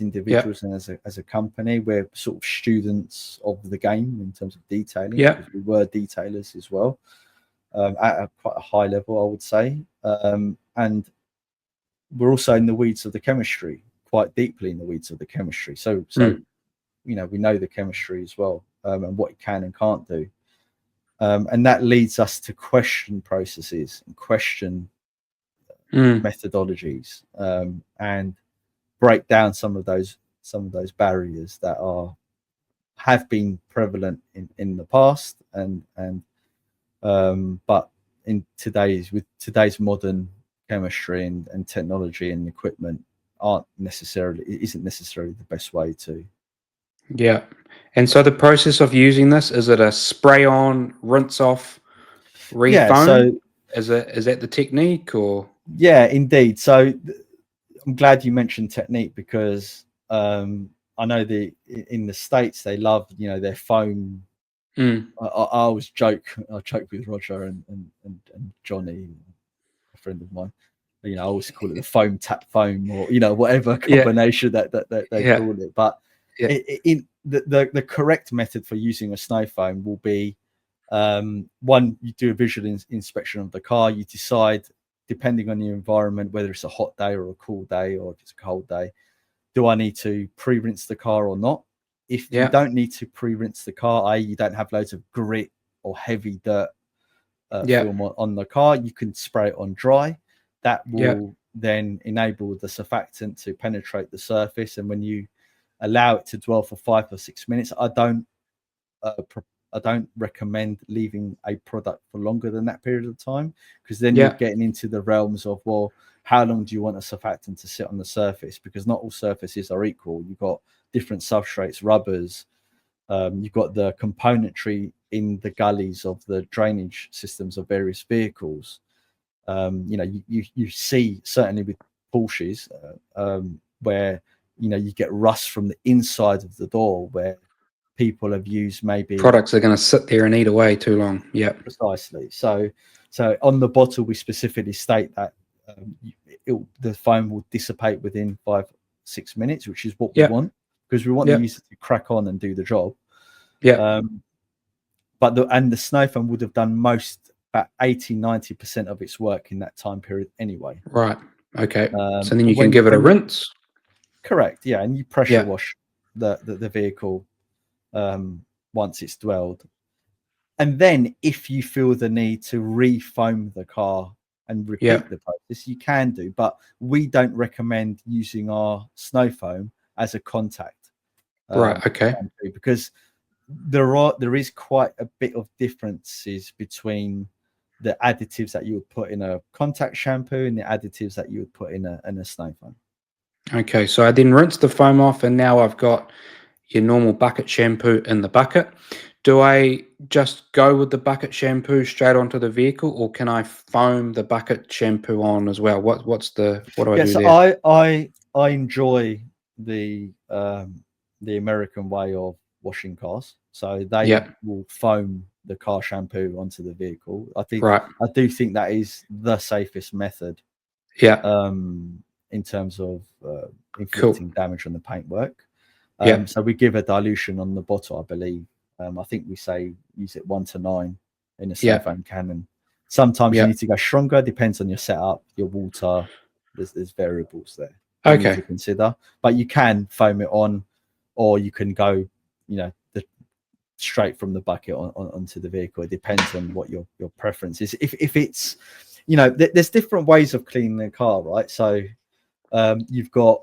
individuals and as a company. We're sort of students of the game in terms of detailing, because we were detailers as well, at quite a high level, I would say. And we're also in the weeds of the chemistry, quite deeply in the weeds of the chemistry. So we know the chemistry as well, and what it can and can't do. And that leads us to question processes and question methodologies, and break down some of those barriers that have been prevalent in the past, but with today's modern chemistry and technology and equipment isn't necessarily the best way to. And so the process of using this, is it a spray on, rinse off, refoam? Is that the technique, or? Yeah, indeed. So I'm glad you mentioned technique, because I know in the States they love their foam. I always joke with Roger and Johnny, a friend of mine. I always call it the foam tap foam, or whatever combination that they call it. But in the correct method for using a snow foam will be, one, you do a visual inspection of the car. You decide, depending on your environment, whether it's a hot day or a cool day, or if it's a cold day, do I need to pre-rinse the car or not? If you don't need to pre-rinse the car, i.e. you don't have loads of grit or heavy dirt film on the car, you can spray it on dry. That will then enable the surfactant to penetrate the surface, and when you allow it to dwell for 5 or 6 minutes, I don't recommend leaving a product for longer than that period of time, because then you're getting into the realms of, well, how long do you want a surfactant to sit on the surface? Because not all surfaces are equal. You've got different substrates, rubbers, you've got the componentry in the gullies of the drainage systems of various vehicles. You see, certainly with Porsches, where you get rust from the inside of the door where people have used maybe products are going to sit there and eat away too long. Yeah, precisely. So on the bottle we specifically state that the foam will dissipate within 5-6 minutes, which is what we want, because we want the user to crack on and do the job. But the snow foam would have done about 80-90% of its work in that time period anyway. Right. Okay. So then you can give it a rinse. Correct. Yeah, and you pressure wash the vehicle once it's dwelled. And then if you feel the need to re-foam the car and repeat the process, you can do. But we don't recommend using our snow foam as a contact. Right. Okay. Because there is quite a bit of differences between the additives that you would put in a contact shampoo and the additives that you would put in a snow foam. Okay, so I then rinse the foam off, and now I've got your normal bucket shampoo in the bucket. Do I just go with the bucket shampoo straight onto the vehicle, or can I foam the bucket shampoo on as well? What do I do there? I enjoy the American way of washing cars. So they will foam the car shampoo onto the vehicle. I do think that is the safest method. In terms of inflicting damage on the paintwork. So we give a dilution on the bottle, I believe. I think we say use it 1:9 in a snow foam can. Sometimes you need to go stronger, depends on your setup, your water. There's variables there you need to consider. But you can foam it on, or you can go, straight from the bucket onto the vehicle. It depends on what your preference is. If it's, there's different ways of cleaning a car, right? So you've got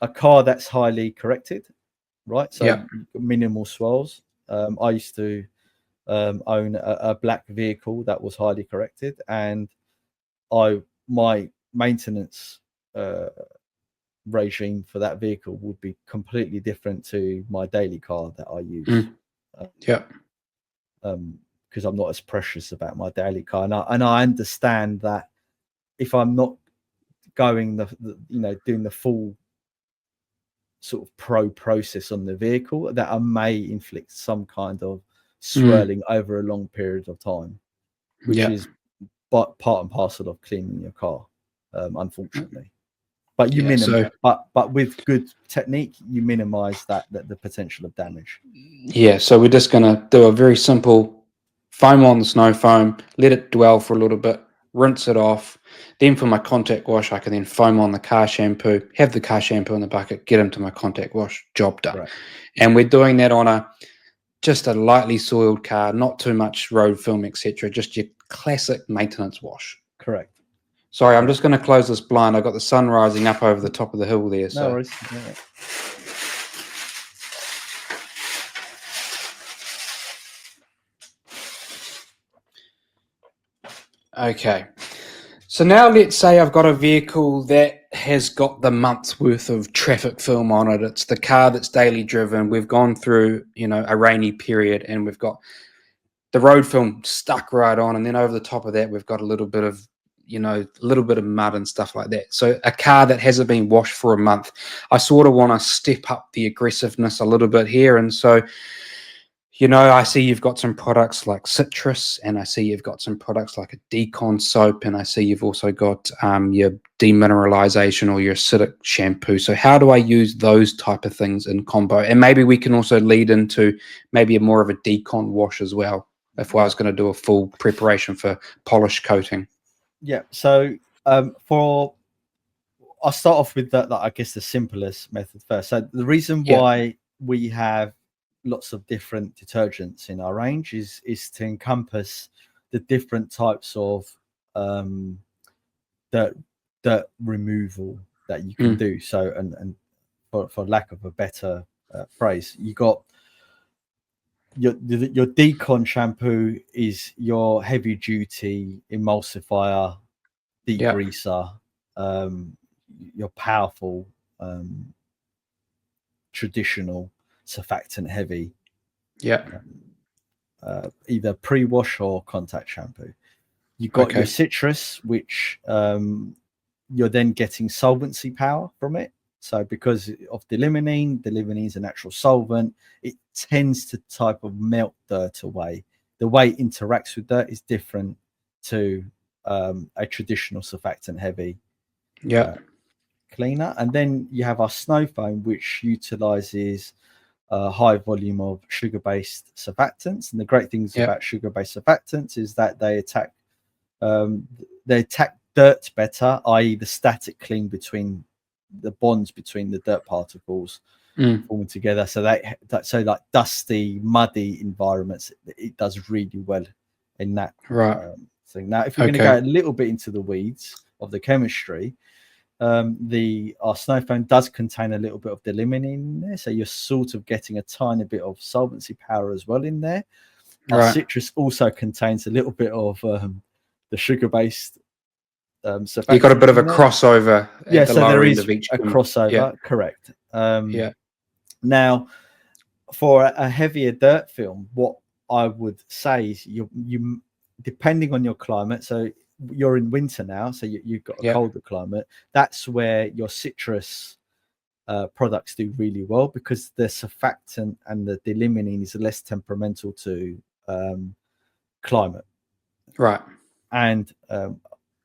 a car that's highly corrected, right? So minimal swirls. I used to own a black vehicle that was highly corrected, and my maintenance regime for that vehicle would be completely different to my daily car that I use. Because I'm not as precious about my daily car, and I understand that if I'm not going doing the full sort of process on the vehicle, that I may inflict some kind of swirling over a long period of time, which is part and parcel of cleaning your car, unfortunately. But you minimize, but with good technique, you minimize the potential of damage. Yeah, so we're just going to do a very simple foam on the snow foam, let it dwell for a little bit, rinse it off. Then for my contact wash, I can then foam on the car shampoo, have the car shampoo in the bucket, get into my contact wash, job done. Right. And we're doing that on just a lightly soiled car, not too much road film, etc. Just your classic maintenance wash. Correct. Sorry, I'm just going to close this blind. I've got the sun rising up over the top of the hill there. No worries. Okay. So now let's say I've got a vehicle that has got the month's worth of traffic film on it. It's the car that's daily driven. We've gone through, a rainy period, and we've got the road film stuck right on. And then over the top of that, we've got a little bit of mud and stuff like that. So a car that hasn't been washed for a month, I sort of want to step up the aggressiveness a little bit here. And so, I see you've got some products like citrus, and I see you've got some products like a decon soap, and I see you've also got your demineralization or your acidic shampoo. So how do I use those type of things in combo? And maybe we can also lead into maybe more of a decon wash as well, if I was going to do a full preparation for polish coating. Yeah. So I'll start off with I guess the simplest method first. So the reason why we have lots of different detergents in our range is to encompass the different types of dirt removal that you can do. So and for lack of a better phrase, you got your decon shampoo is your heavy duty emulsifier, degreaser, your powerful traditional surfactant heavy, either pre-wash or contact shampoo. You've got your citrus, which you're then getting solvency power from it. So because of the limonene is a natural solvent. It tends to type of melt dirt away. The way it interacts with dirt is different to a traditional surfactant heavy cleaner. And then you have our snow foam, which utilizes a high volume of sugar-based surfactants. And the great things about sugar-based surfactants is that they attack dirt better, i.e. the static cling between the bonds between the dirt particles forming together. So like dusty, muddy environments, it does really well in that thing. Now, if we're going to go a little bit into the weeds of the chemistry, our snow foam does contain a little bit of the limonene in there, so you're sort of getting a tiny bit of solvency power as well in there. Our citrus also contains a little bit of the sugar-based surfactant. You've got a bit of a crossover at the lower end of each. A crossover, correct. Now, for a heavier dirt film, what I would say is you depending on your climate, so you're in winter now, so you've got a colder climate, that's where your citrus products do really well, because the surfactant and the limonene is less temperamental to climate. And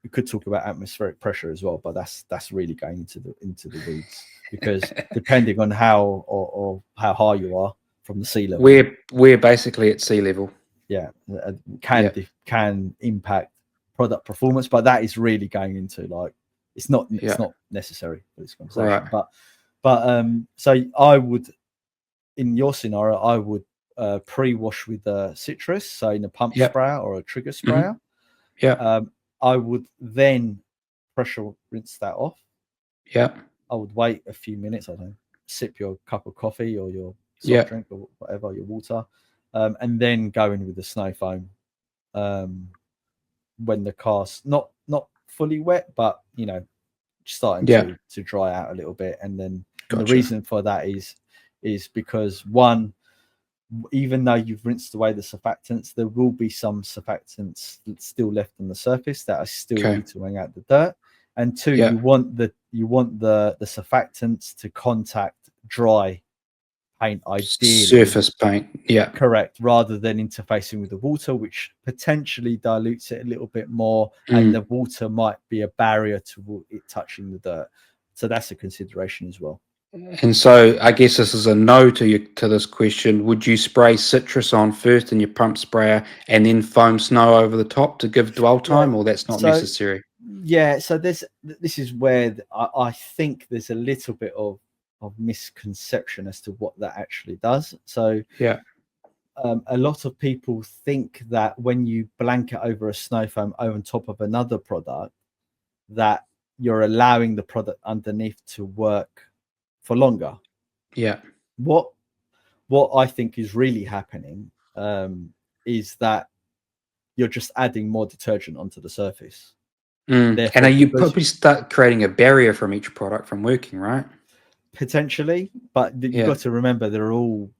we could talk about atmospheric pressure as well, but that's really going into the weeds, because depending on how or how high you are from the sea level, we're basically at sea level. Can impact product performance, but that is really going into like it's not necessary for this conversation. But so I would, in your scenario, I would pre-wash with citrus, so in a pump sprayer or a trigger sprayer. I would then pressure rinse that off. I would wait a few minutes. I don't know, sip your cup of coffee or your soft drink or whatever, your water, and then go in with the snow foam when the car's not fully wet, but starting to dry out a little bit. And then the reason for that is because, one, even though you've rinsed away the surfactants, there will be some surfactants still left on the surface that are still eating out the dirt. And two, you want the surfactants to contact dry paint, ideally surface paint, correct, rather than interfacing with the water, which potentially dilutes it a little bit more, and the water might be a barrier to it touching the dirt. So that's a consideration as well. And so I guess this is a no to this question. Would you spray citrus on first in your pump sprayer and then foam snow over the top to give dwell time, or that's not necessary? So this is where I think there's a little bit of misconception as to what that actually does. So a lot of people think that when you blanket over a snow foam on top of another product, that you're allowing the product underneath to work for longer. What I think is really happening is that you're just adding more detergent onto the surface. And you probably start creating a barrier from each product from working, right? Potentially, but you've got to remember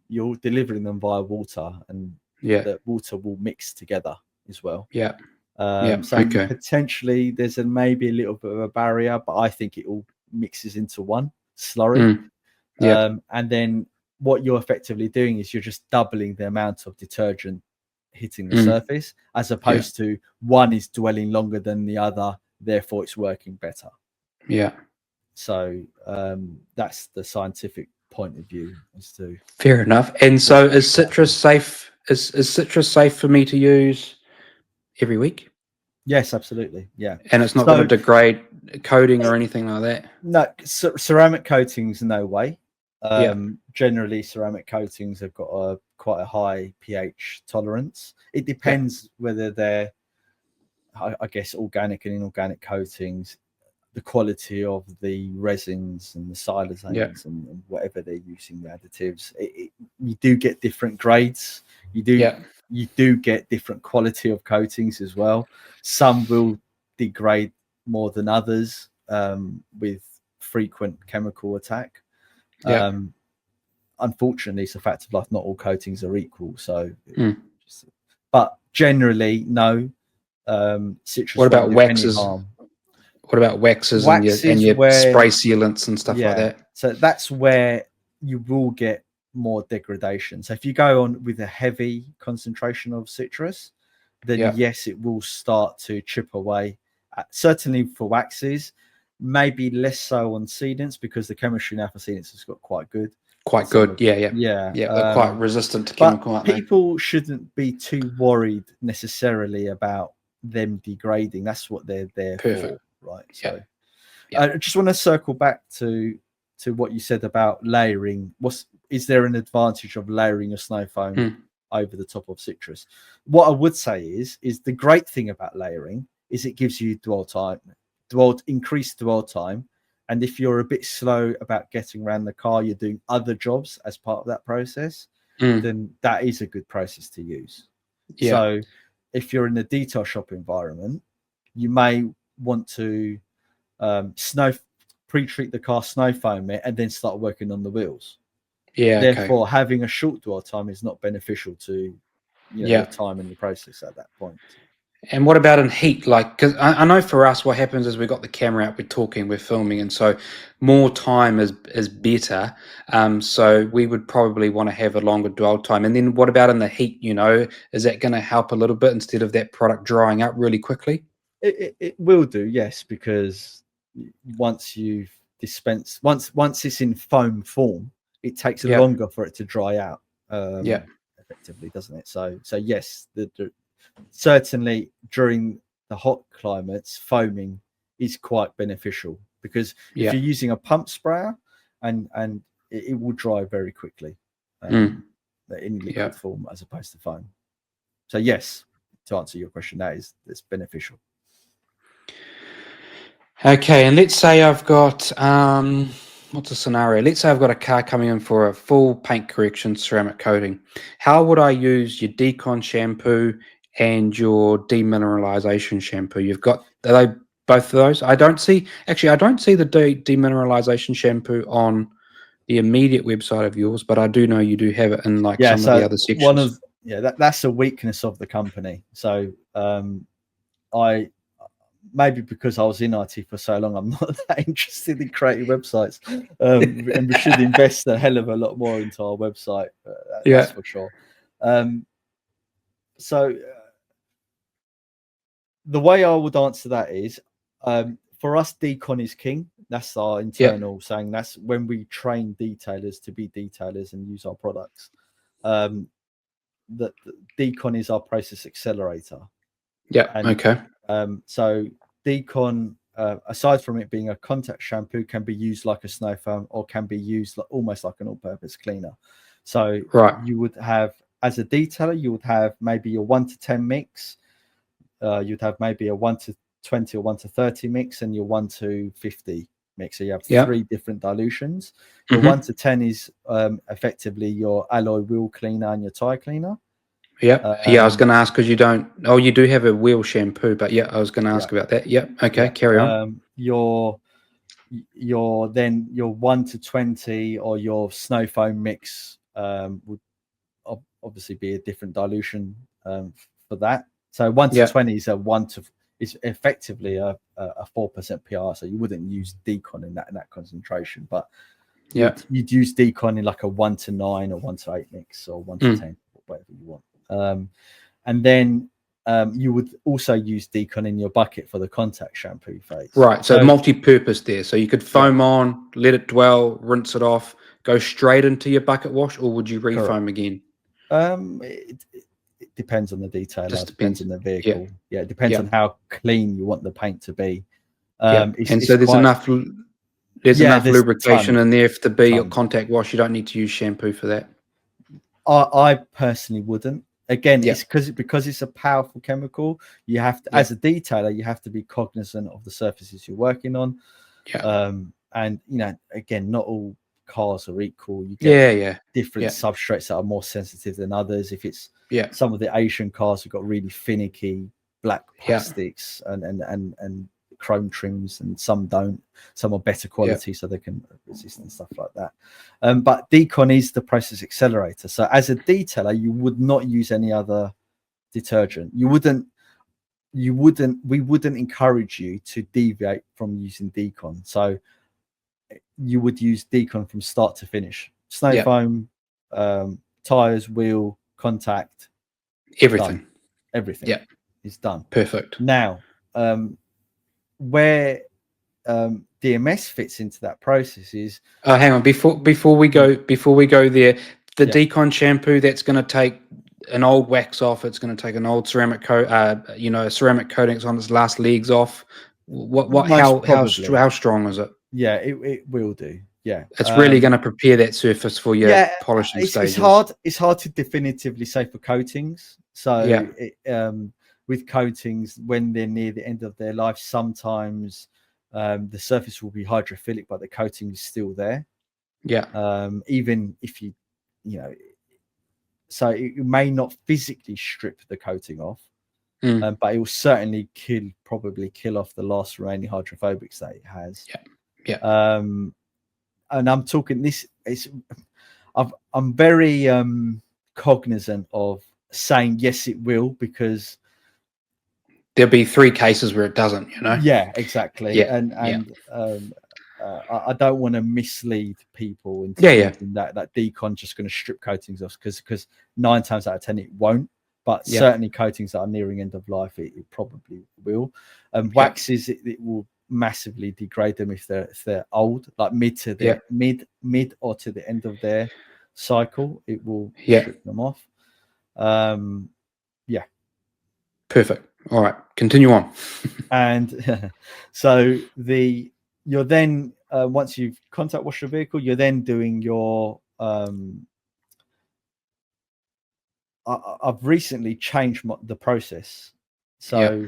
you're delivering them via water, and the water will mix together as well. Potentially there's maybe a little bit of a barrier, but I think it all mixes into one slurry. And then what you're effectively doing is you're just doubling the amount of detergent hitting the surface, as opposed to one is dwelling longer than the other, therefore it's working better. So that's the scientific point of view as to. Fair enough. And so is citrus safe? Is citrus safe for me to use every week? Yes, absolutely. Yeah. And it's not going to degrade coating or anything like that? No, ceramic coatings, no way. Generally, ceramic coatings have got quite a high pH tolerance. It depends whether they're, I guess, organic and inorganic coatings, the quality of the resins and the siloxanes and whatever they're using, the additives. You do get different grades. You do get different quality of coatings as well. Some will degrade more than others with frequent chemical attack. Unfortunately, it's a fact of life. Not all coatings are equal. So, but generally, no. Citrus. What about waxes? What about waxes and Wax is your where, spray sealants and stuff like yeah, that? so that's where you will get more degradation. So if you go on with a heavy concentration of citrus, then Yeah. yes, it will start to chip away. Certainly for waxes, maybe less so on seedants, because the chemistry now for seedants has got quite good. Quite Some good. of, Yeah. yeah. They're quite resistant to But chemical, aren't they? people shouldn't be too worried necessarily about them degrading. That's what they're there Perfect. for, right? So Yeah. I just want to circle back to what you said about layering. Is there an advantage of layering a snow foam over the top of citrus? What I would say is the great thing about layering is it gives you increased dwell time. And if you're a bit slow about getting around the car, you're doing other jobs as part of that process, then that is a good process to use. Yeah. So if you're in a detail shop environment, you may want to pre-treat the car, snow foam it, and then start working on the wheels. Yeah. Therefore, Okay. having a short dwell time is not beneficial to your time in the process at that point. And what about in heat? Like, because I know for us, what happens is we got the camera out, we're talking, we're filming, and so more time is better. So we would probably want to have a longer dwell time. And then what about in the heat? Is that going to help a little bit instead of that product drying up really quickly? It will do, yes, because once you've dispensed, once it's in foam form, it takes longer for it to dry out. Effectively, doesn't it? So yes, certainly during the hot climates, foaming is quite beneficial, because if you're using a pump sprayer, and it will dry very quickly in liquid form as opposed to foam. So yes, to answer your question, it's beneficial. Okay, and let's say I've got what's the scenario? Let's say I've got a car coming in for a full paint correction, ceramic coating. How would I use your decon shampoo and your demineralization shampoo? Are they both of those? I don't see the demineralization shampoo on the immediate website of yours, but I do know you do have it in some of the other sections. That's a weakness of the company. So I maybe because I was in IT for so long, I'm not that interested in creating websites, and we should invest a hell of a lot more into our website. That's for sure. So the way I would answer that is, for us, decon is king. That's our internal saying. That's when we train detailers to be detailers and use our products. That decon is our process accelerator. Okay. So decon, aside from it being a contact shampoo, can be used like a snow foam, or can be used almost like an all-purpose cleaner. So you would have, as a detailer, you would have maybe your 1 to 10 mix. You'd have maybe a 1 to 20 or 1 to 30 mix, and your 1 to 50 mix. So you have 3 different dilutions. Your 1 to 10 is effectively your alloy wheel cleaner and your tire cleaner. I was going to ask, because you don't. Oh, you do have a wheel shampoo, but I was going to ask about that. Okay, carry on. Your 1 to 20 or your snow foam mix would obviously be a different dilution for that. So 1 to 20 is effectively a 4% PR. So you wouldn't use decon in that concentration, but you'd use decon in like a 1 to 9 or 1 to 8 mix, or 1 to 10, whatever you want. And then you would also use decon in your bucket for the contact shampoo phase. Right, so multi-purpose there. So you could foam on, let it dwell, rinse it off, go straight into your bucket wash, or would you refoam again? It depends on the detailer. Just depends on the vehicle. It depends on how clean you want the paint to be. And so there's enough lubrication in there to be a contact wash. You don't need to use shampoo for that. I personally wouldn't. Again, it's because it's a powerful chemical. You have to, as a detailer, you have to be cognizant of the surfaces you're working on. And again, not all cars are equal. You get different substrates that are more sensitive than others. If it's some of the Asian cars have got really finicky black plastics and chrome trims, and some don't. Some are better quality, so they can resist and stuff like that. But decon is the process accelerator. So as a detailer, you would not use any other detergent. You we wouldn't encourage you to deviate from using decon. So you would use decon from start to finish. Snow foam, tires, wheel, contact, Everything. done. Everything is done. Perfect. Now, where DMS fits into that process is. Oh, hang on. Before we go there, the decon shampoo, that's going to take an old wax off. It's going to take an old ceramic coat, ceramic coating on its last legs off. How strong is it? Yeah, it will do. Yeah, it's really going to prepare that surface for your polishing stages. It's hard to definitively say for coatings. So with coatings, when they're near the end of their life, sometimes the surface will be hydrophilic, but the coating is still there. Yeah. Even if so it may not physically strip the coating off, but it will certainly probably kill off the last remaining hydrophobics that it has. Yeah. And I'm talking this. I'm very cognizant of saying yes, it will, because there'll be 3 cases where it doesn't. Yeah, exactly. Yeah. And I don't want to mislead people into thinking that decon just going to strip coatings off, because 9 times out of 10 it won't. But certainly coatings that are nearing end of life, it probably will. Waxes, it will massively degrade them if they're old, like mid or to the end of their cycle. It will strip them off. Perfect. All right, continue on. And so you're then once you've contact washed your vehicle, you're then doing your I've recently changed the process. So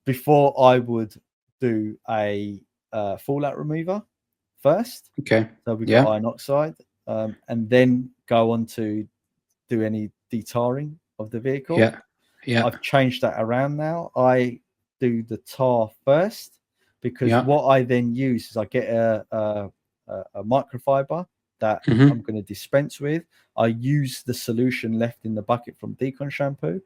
before, I would do a fallout remover first. Okay. So we got iron oxide, and then go on to do any detarring of the vehicle. Yeah. I've changed that around now. I do the tar first, because what I then use is I get a microfiber that I'm going to dispense with. I use the solution left in the bucket from decon shampoo,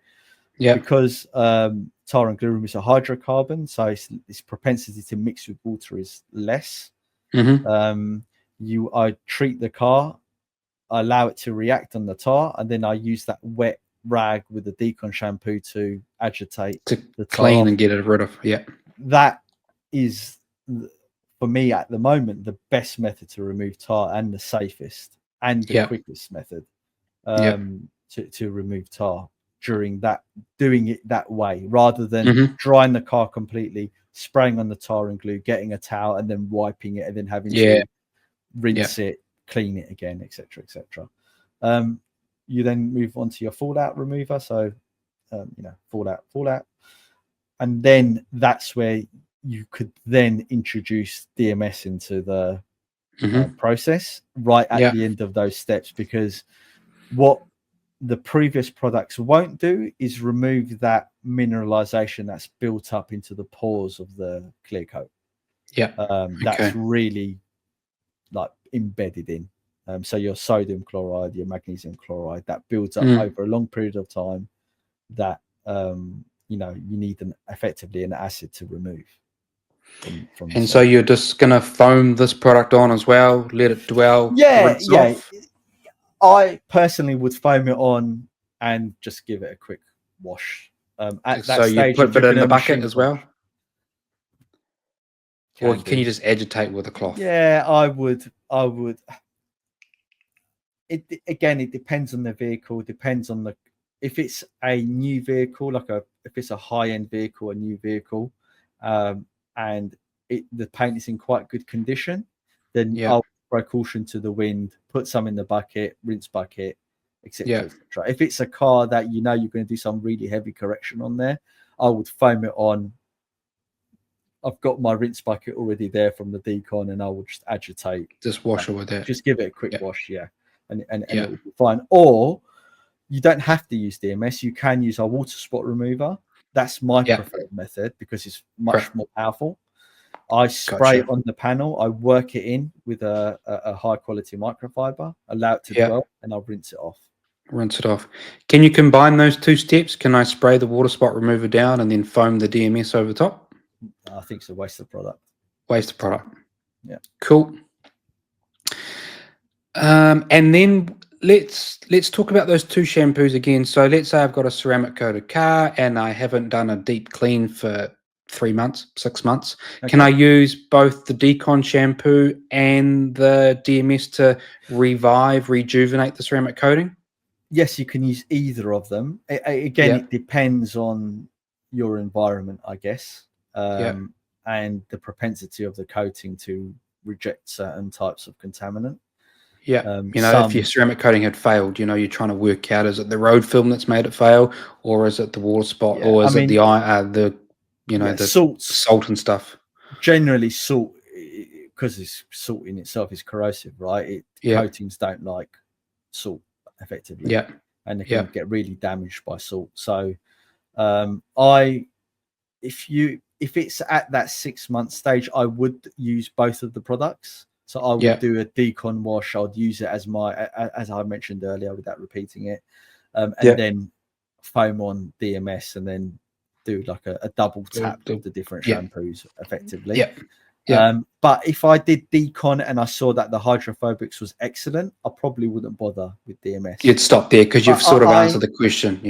because tar and glue removes a hydrocarbon, so its propensity to mix with water is less. I treat the car, I allow it to react on the tar, and then I use that wet rag with the decon shampoo to agitate the clean tar and get it rid of. That is, for me at the moment, the best method to remove tar, and the safest and the quickest method to remove tar during that, doing it that way, rather than drying the car completely, spraying on the tar and glue, getting a towel and then wiping it, and then having to rinse it, clean it again, etc. You then move on to your fallout remover. So fallout, and then that's where you could then introduce DMS into the process right at the end of those steps, because what the previous products won't do is remove that mineralization that's built up into the pores of the clear coat. That's really like embedded in. So your sodium chloride, your magnesium chloride, that builds up over a long period of time, that you need effectively an acid to remove from and so you're just gonna foam this product on as well, let it dwell, rinse off? I personally would foam it on and just give it a quick wash. At that so stage, you put it in the bucket as well, or can you just agitate with a cloth? I would. It depends on the vehicle, depends on if it's a new vehicle, if it's a high-end vehicle, a new vehicle, and the paint is in quite good condition, then I'll throw caution to the wind, put some in the bucket, rinse bucket, etc. If it's a car that you're going to do some really heavy correction on there, I would foam it on. I've got my rinse bucket already there from the decon, and I will just agitate, just wash it with that, just give it a quick wash, and it will be fine. Or you don't have to use DMS. You can use our water spot remover. That's my preferred method, because it's much more powerful. I spray it on the panel. I work it in with a high quality microfiber, allow it to dwell, and I'll rinse it off. Rinse it off. Can you combine those two steps? Can I spray the water spot remover down and then foam the DMS over the top? I think it's a waste of product. Waste of product. Yeah. Cool. And then let's talk about those two shampoos again. So let's say I've got a ceramic coated car and I haven't done a deep clean for 3 months, 6 months. Can I use both the Decon shampoo and the DMS to rejuvenate the ceramic coating? Yes, you can use either of them. Again, it depends on your environment, I guess, and the propensity of the coating to reject certain types of contaminant. Yeah, if your ceramic coating had failed, you're trying to work out, is it the road film that's made it fail, or is it the water spot, or is it the salts, salt and stuff? Generally, salt, because salt in itself is corrosive, right? Coatings don't like salt effectively, and they can get really damaged by salt. So, if it's at that 6 month stage, I would use both of the products. So I would do a Decon wash. I'd use it as as I mentioned earlier, without repeating it, and then foam on DMS, and then do like a double tap of the different shampoos effectively. But if I did Decon and I saw that the hydrophobics was excellent, I probably wouldn't bother with DMS. You'd stop there because you've sort of answered the question.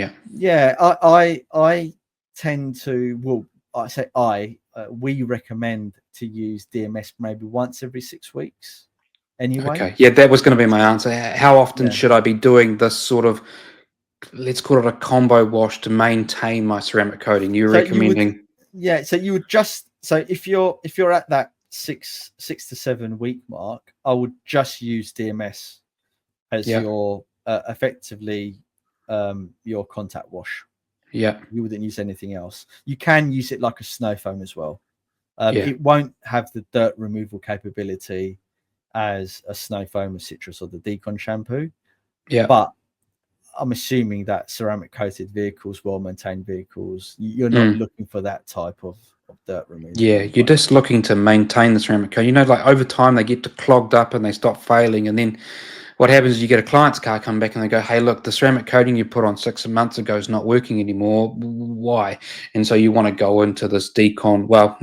I tend to, we recommend to use DMS maybe once every 6 weeks anyway. Okay. Yeah, that was going to be my answer. How often should I be doing this sort of, let's call it a combo wash, to maintain my ceramic coating? You're recommending? So you would just, so if you're at that 6 to 7 week mark, I would just use DMS as your effectively your contact wash. Yeah. You wouldn't use anything else. You can use it like a snow foam as well. It won't have the dirt removal capability as a snow foam, a citrus, or the Decon shampoo. Yeah. But I'm assuming that ceramic coated vehicles, well maintained vehicles, you're not looking for that type of dirt removal. Yeah, you're just looking to maintain the ceramic coating. Like over time they get clogged up and they stop failing, and then what happens is you get a client's car come back and they go, hey, look, the ceramic coating you put on 6 months ago is not working anymore. Why? And so you want to go into this Decon. Well,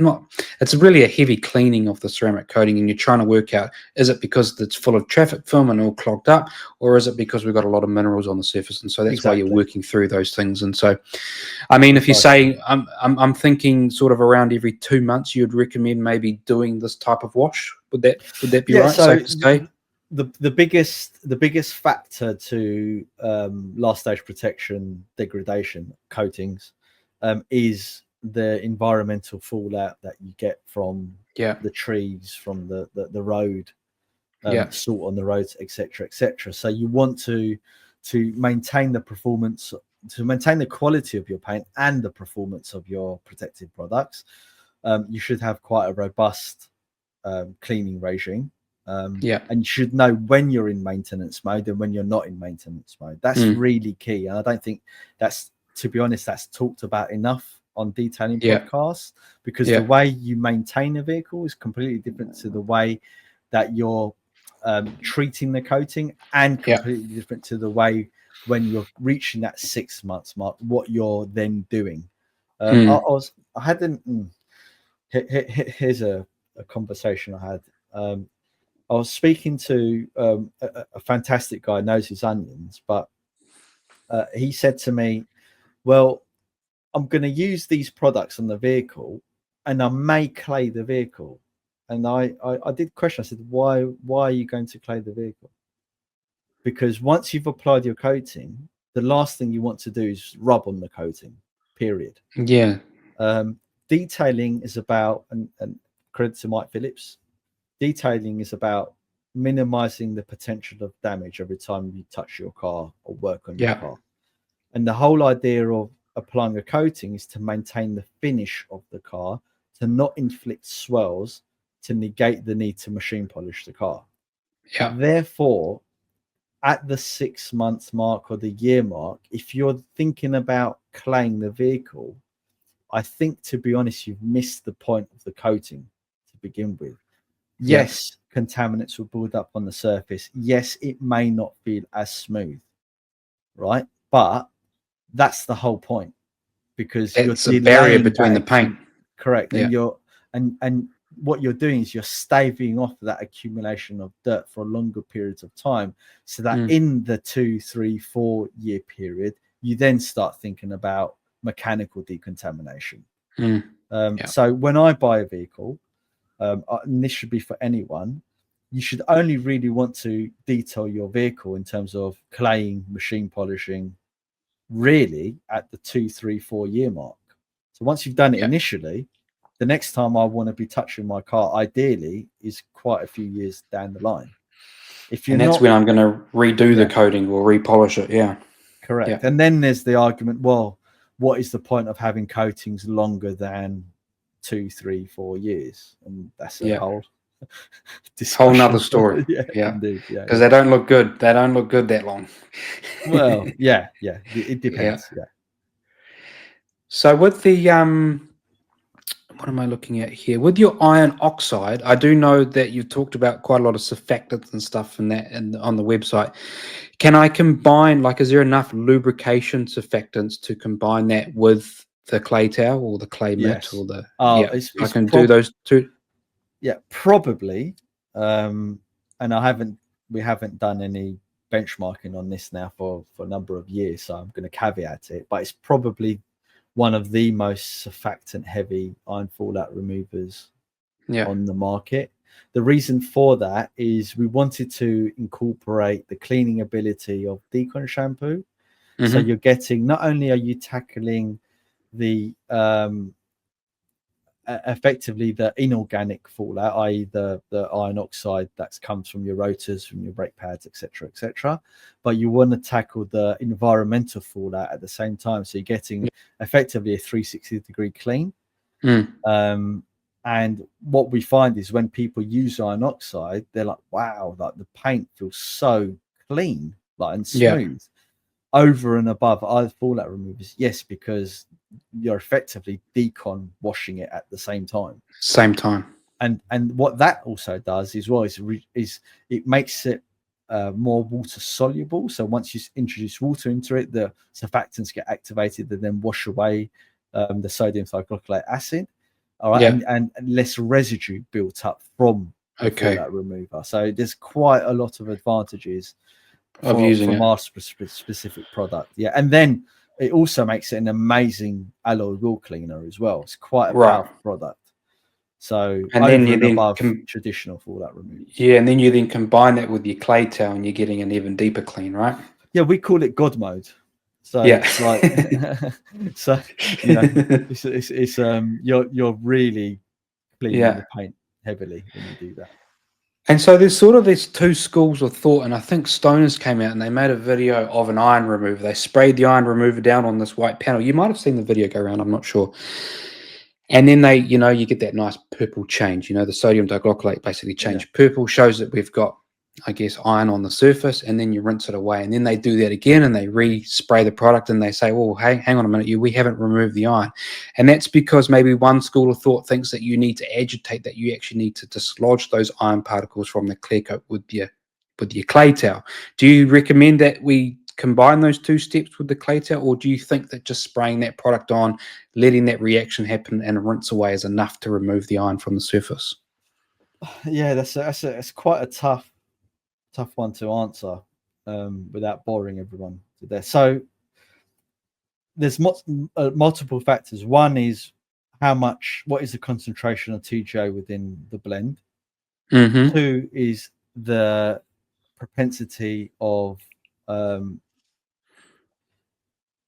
it's really a heavy cleaning of the ceramic coating, and you're trying to work out, is it because it's full of traffic film and all clogged up, or is it because we've got a lot of minerals on the surface? And so that's why you're working through those things. And so, I mean, if you say, I'm thinking sort of around every 2 months, you'd recommend maybe doing this type of wash. Would that be right? So safe to say? The biggest factor to last stage protection degradation coatings is the environmental fallout that you get from the trees, from the road, salt on the roads, etc. So you want to maintain the performance, to maintain the quality of your paint and the performance of your protective products. You should have quite a robust cleaning regime. And you should know when you're in maintenance mode and when you're not in maintenance mode. That's really key. And I don't think that's, to be honest, that's talked about enough on detailing podcasts, because the way you maintain a vehicle is completely different to the way that you're treating the coating, and completely different to the way when you're reaching that 6 months mark, what you're then doing. Here's a conversation I had. I was speaking to a fantastic guy, knows his onions, but he said to me, well, I'm going to use these products on the vehicle and I may clay the vehicle. And I did question, I said, why are you going to clay the vehicle? Because once you've applied your coating, the last thing you want to do is rub on the coating, period. Yeah. Detailing is about, and credit to Mike Phillips, detailing is about minimizing the potential of damage every time you touch your car or work on your car. And the whole idea of applying a coating is to maintain the finish of the car, to not inflict swells, to negate the need to machine polish the car. Therefore, at the 6 month mark or the year mark, if you're thinking about claying the vehicle, I think, to be honest, you've missed the point of the coating to begin with. Yes, contaminants will build up on the surface. Yes, it may not feel as smooth. right? But that's the whole point, because you're It's a barrier delaying between the that paint. correct, Yeah. and and what you're doing is you're staving off that accumulation of dirt for longer periods of time, so that in the 2, 3, 4 year period, you then start thinking about mechanical decontamination. So when I buy a vehicle, and this should be for anyone, you should only really want to detail your vehicle in terms of claying, machine polishing, really at the 2, 3, 4 year mark. So once you've done it initially, the next time I want to be touching my car, ideally, is quite a few years down the line. If you're And that's not, when I'm going to redo the coating or repolish it. Yeah. correct. Yeah. And then there's the argument, well, what is the point of having coatings longer than 2, 3, 4 years? And that's a whole discussion. Whole nother story. Yeah, indeed. Yeah, because they don't look good. They don't look good that long. Well, yeah, it depends. Yeah. So with the what am I looking at here? With your iron oxide, I do know that you've talked about quite a lot of surfactants and stuff in that and on the website. Can I combine, like, is there enough lubrication surfactants to combine that with the clay towel or the clay mitt or the I can do those two? Yeah, probably. And we haven't done any benchmarking on this now for a number of years, so I'm going to caveat it, but it's probably one of the most surfactant heavy iron fallout removers on the market. The reason for that is we wanted to incorporate the cleaning ability of decon shampoo. So you're getting, not only are you tackling the effectively the inorganic fallout, i.e. the iron oxide that comes from your rotors, from your brake pads, etc., but you want to tackle the environmental fallout at the same time, so you're getting effectively a 360-degree clean. And what we find is when people use iron oxide, they're like, wow, like the paint feels so clean, like, and smooth, over and above other fallout removers. Yes, because you're effectively decon washing it at the same time. And what that also does as well is it makes it more water soluble. So once you introduce water into it, the surfactants get activated and then wash away the sodium thioglycolate acid. All right, and less residue built up from the fallout remover. So there's quite a lot of advantages from our specific product. Yeah, and then it also makes it an amazing alloy wheel cleaner as well. It's quite a powerful product. So and over and above traditional fallout removal. Yeah, and then you then combine that with your clay towel, and you're getting an even deeper clean, right? Yeah, we call it God mode. So it's like, so you know, it's you're really cleaning the paint heavily when you do that. And so there's two schools of thought, and I think Stoners came out and they made a video of an iron remover. They sprayed the iron remover down on this white panel. You might have seen the video go around, I'm not sure. And then they, you get that nice purple change. The sodium diglycolate basically changed purple, shows that we've got, I guess, iron on the surface, and then you rinse it away. And then they do that again and they re-spray the product and they say, well, hey, hang on a minute, we haven't removed the iron. And that's because maybe one school of thought thinks that you need to agitate, that you actually need to dislodge those iron particles from the clear coat with your clay towel. Do you recommend that we combine those two steps with the clay towel, or do you think that just spraying that product on, letting that reaction happen and rinse away is enough to remove the iron from the surface? Yeah, that's quite a tough one to answer without boring everyone to death. So there's multiple factors. One is what is the concentration of TGA within the blend. Two is the propensity of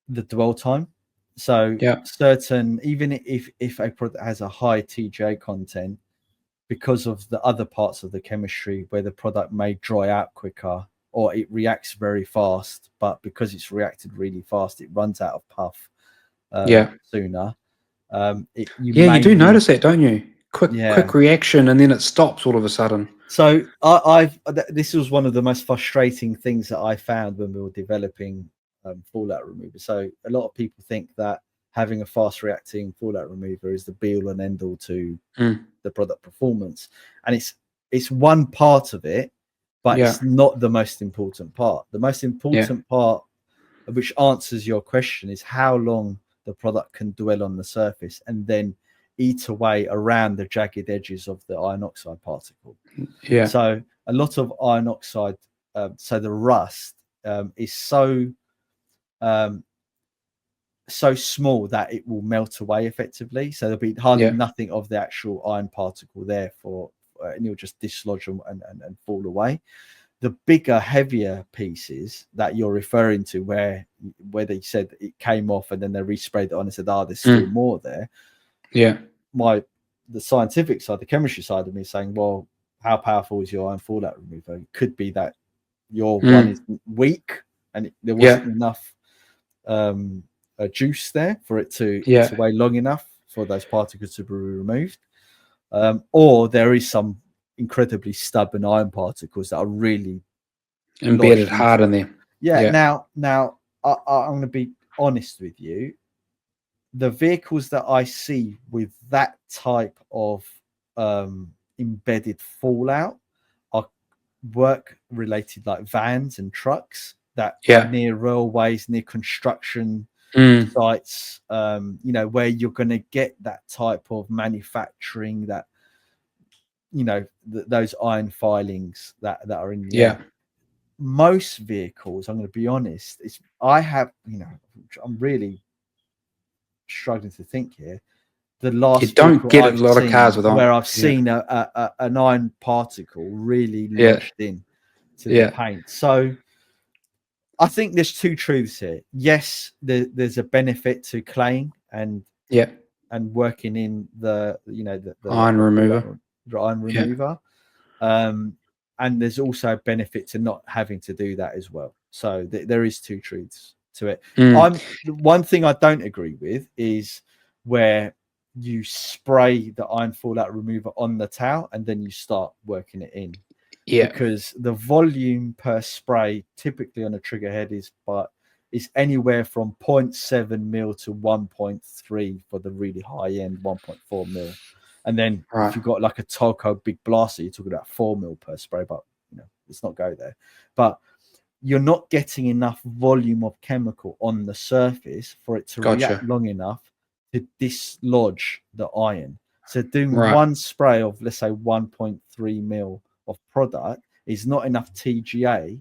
the dwell time. So certain, even if a product has a high TGA content, because of the other parts of the chemistry where the product may dry out quicker or it reacts very fast, but because it's reacted really fast, it runs out of puff sooner. You do notice that, don't you? Quick reaction, and then it stops all of a sudden. So this was one of the most frustrating things that I found when we were developing fallout remover. So a lot of people think that having a fast reacting fallout remover is the be all and end all to the product performance, and it's one part of it, but it's not the most important part. The most important part which answers your question, is how long the product can dwell on the surface and then eat away around the jagged edges of the iron oxide particle. Yeah. So a lot of iron oxide, so the rust is so small that it will melt away effectively. So there'll be hardly nothing of the actual iron particle there and it'll just dislodge and fall away. The bigger, heavier pieces that you're referring to, where they said it came off and then they resprayed it on and said, there's still more there. Yeah. The scientific side, the chemistry side of me is saying, well, how powerful is your iron fallout remover? It could be that your one is weak and there wasn't enough juice there for it to weigh long enough for those particles to be removed. Or there is some incredibly stubborn iron particles that are really embedded hard in there. Yeah. Now I'm going to be honest with you. The vehicles that I see with that type of embedded fallout are work related, like vans and trucks that near railways, near construction sites, where you're going to get that type of manufacturing, that those iron filings that are in the air. Most vehicles, I'm going to be honest, I'm really struggling to think here. The last you don't get a lot of cars with where I've seen an iron particle really lodged in to the paint. So I think there's two truths here. Yes, there's a benefit to claying and working in the iron remover. And there's also a benefit to not having to do that as well. So there is two truths to it. One thing I don't agree with is where you spray the iron fallout remover on the towel and then you start working it in. Because the volume per spray typically on a trigger head is anywhere from 0.7 mil to 1.3 for the really high end, 1.4 mil. And then if you've got like a Tolko big blaster, you're talking about 4 mil per spray, but let's not go there. But you're not getting enough volume of chemical on the surface for it to react long enough to dislodge the iron. So doing one spray of, let's say, 1.3 mil of product is not enough TGA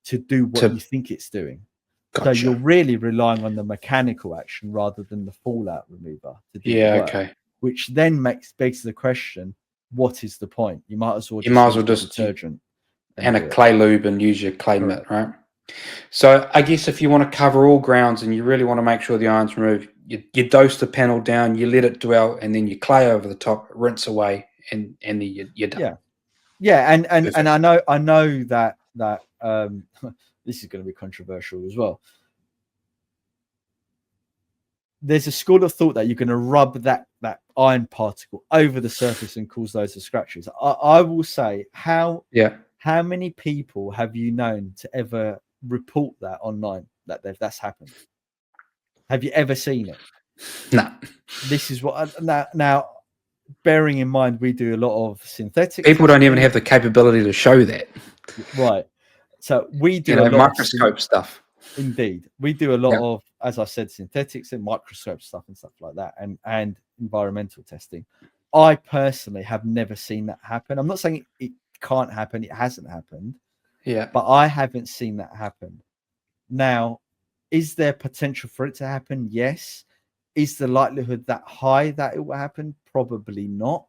to do what you think it's doing. So you're really relying on the mechanical action rather than the fallout remover to do the work. Which then begs the question: what is the point? You might as well just detergent and a clay lube and use your clay mitt, right? So I guess if you want to cover all grounds and you really want to make sure the iron's removed, you dose the panel down, you let it dwell, and then you clay over the top, rinse away, and then you're done. And I know that this is going to be controversial as well. There's a school of thought that you're going to rub that iron particle over the surface and cause those scratches. I will say, how many people have you known to ever report that online that's happened? Have you ever seen it? No. This is what now. Bearing in mind, we do a lot of synthetic. People don't even have the capability to show that. Right. So we do a lot microscope stuff. Indeed, we do a lot of, as I said, synthetics and microscope stuff and stuff like that, and environmental testing. I personally have never seen that happen. I'm not saying it can't happen; it hasn't happened. But I haven't seen that happen. Now, is there potential for it to happen? Yes. Is the likelihood that high that it will happen? Probably not.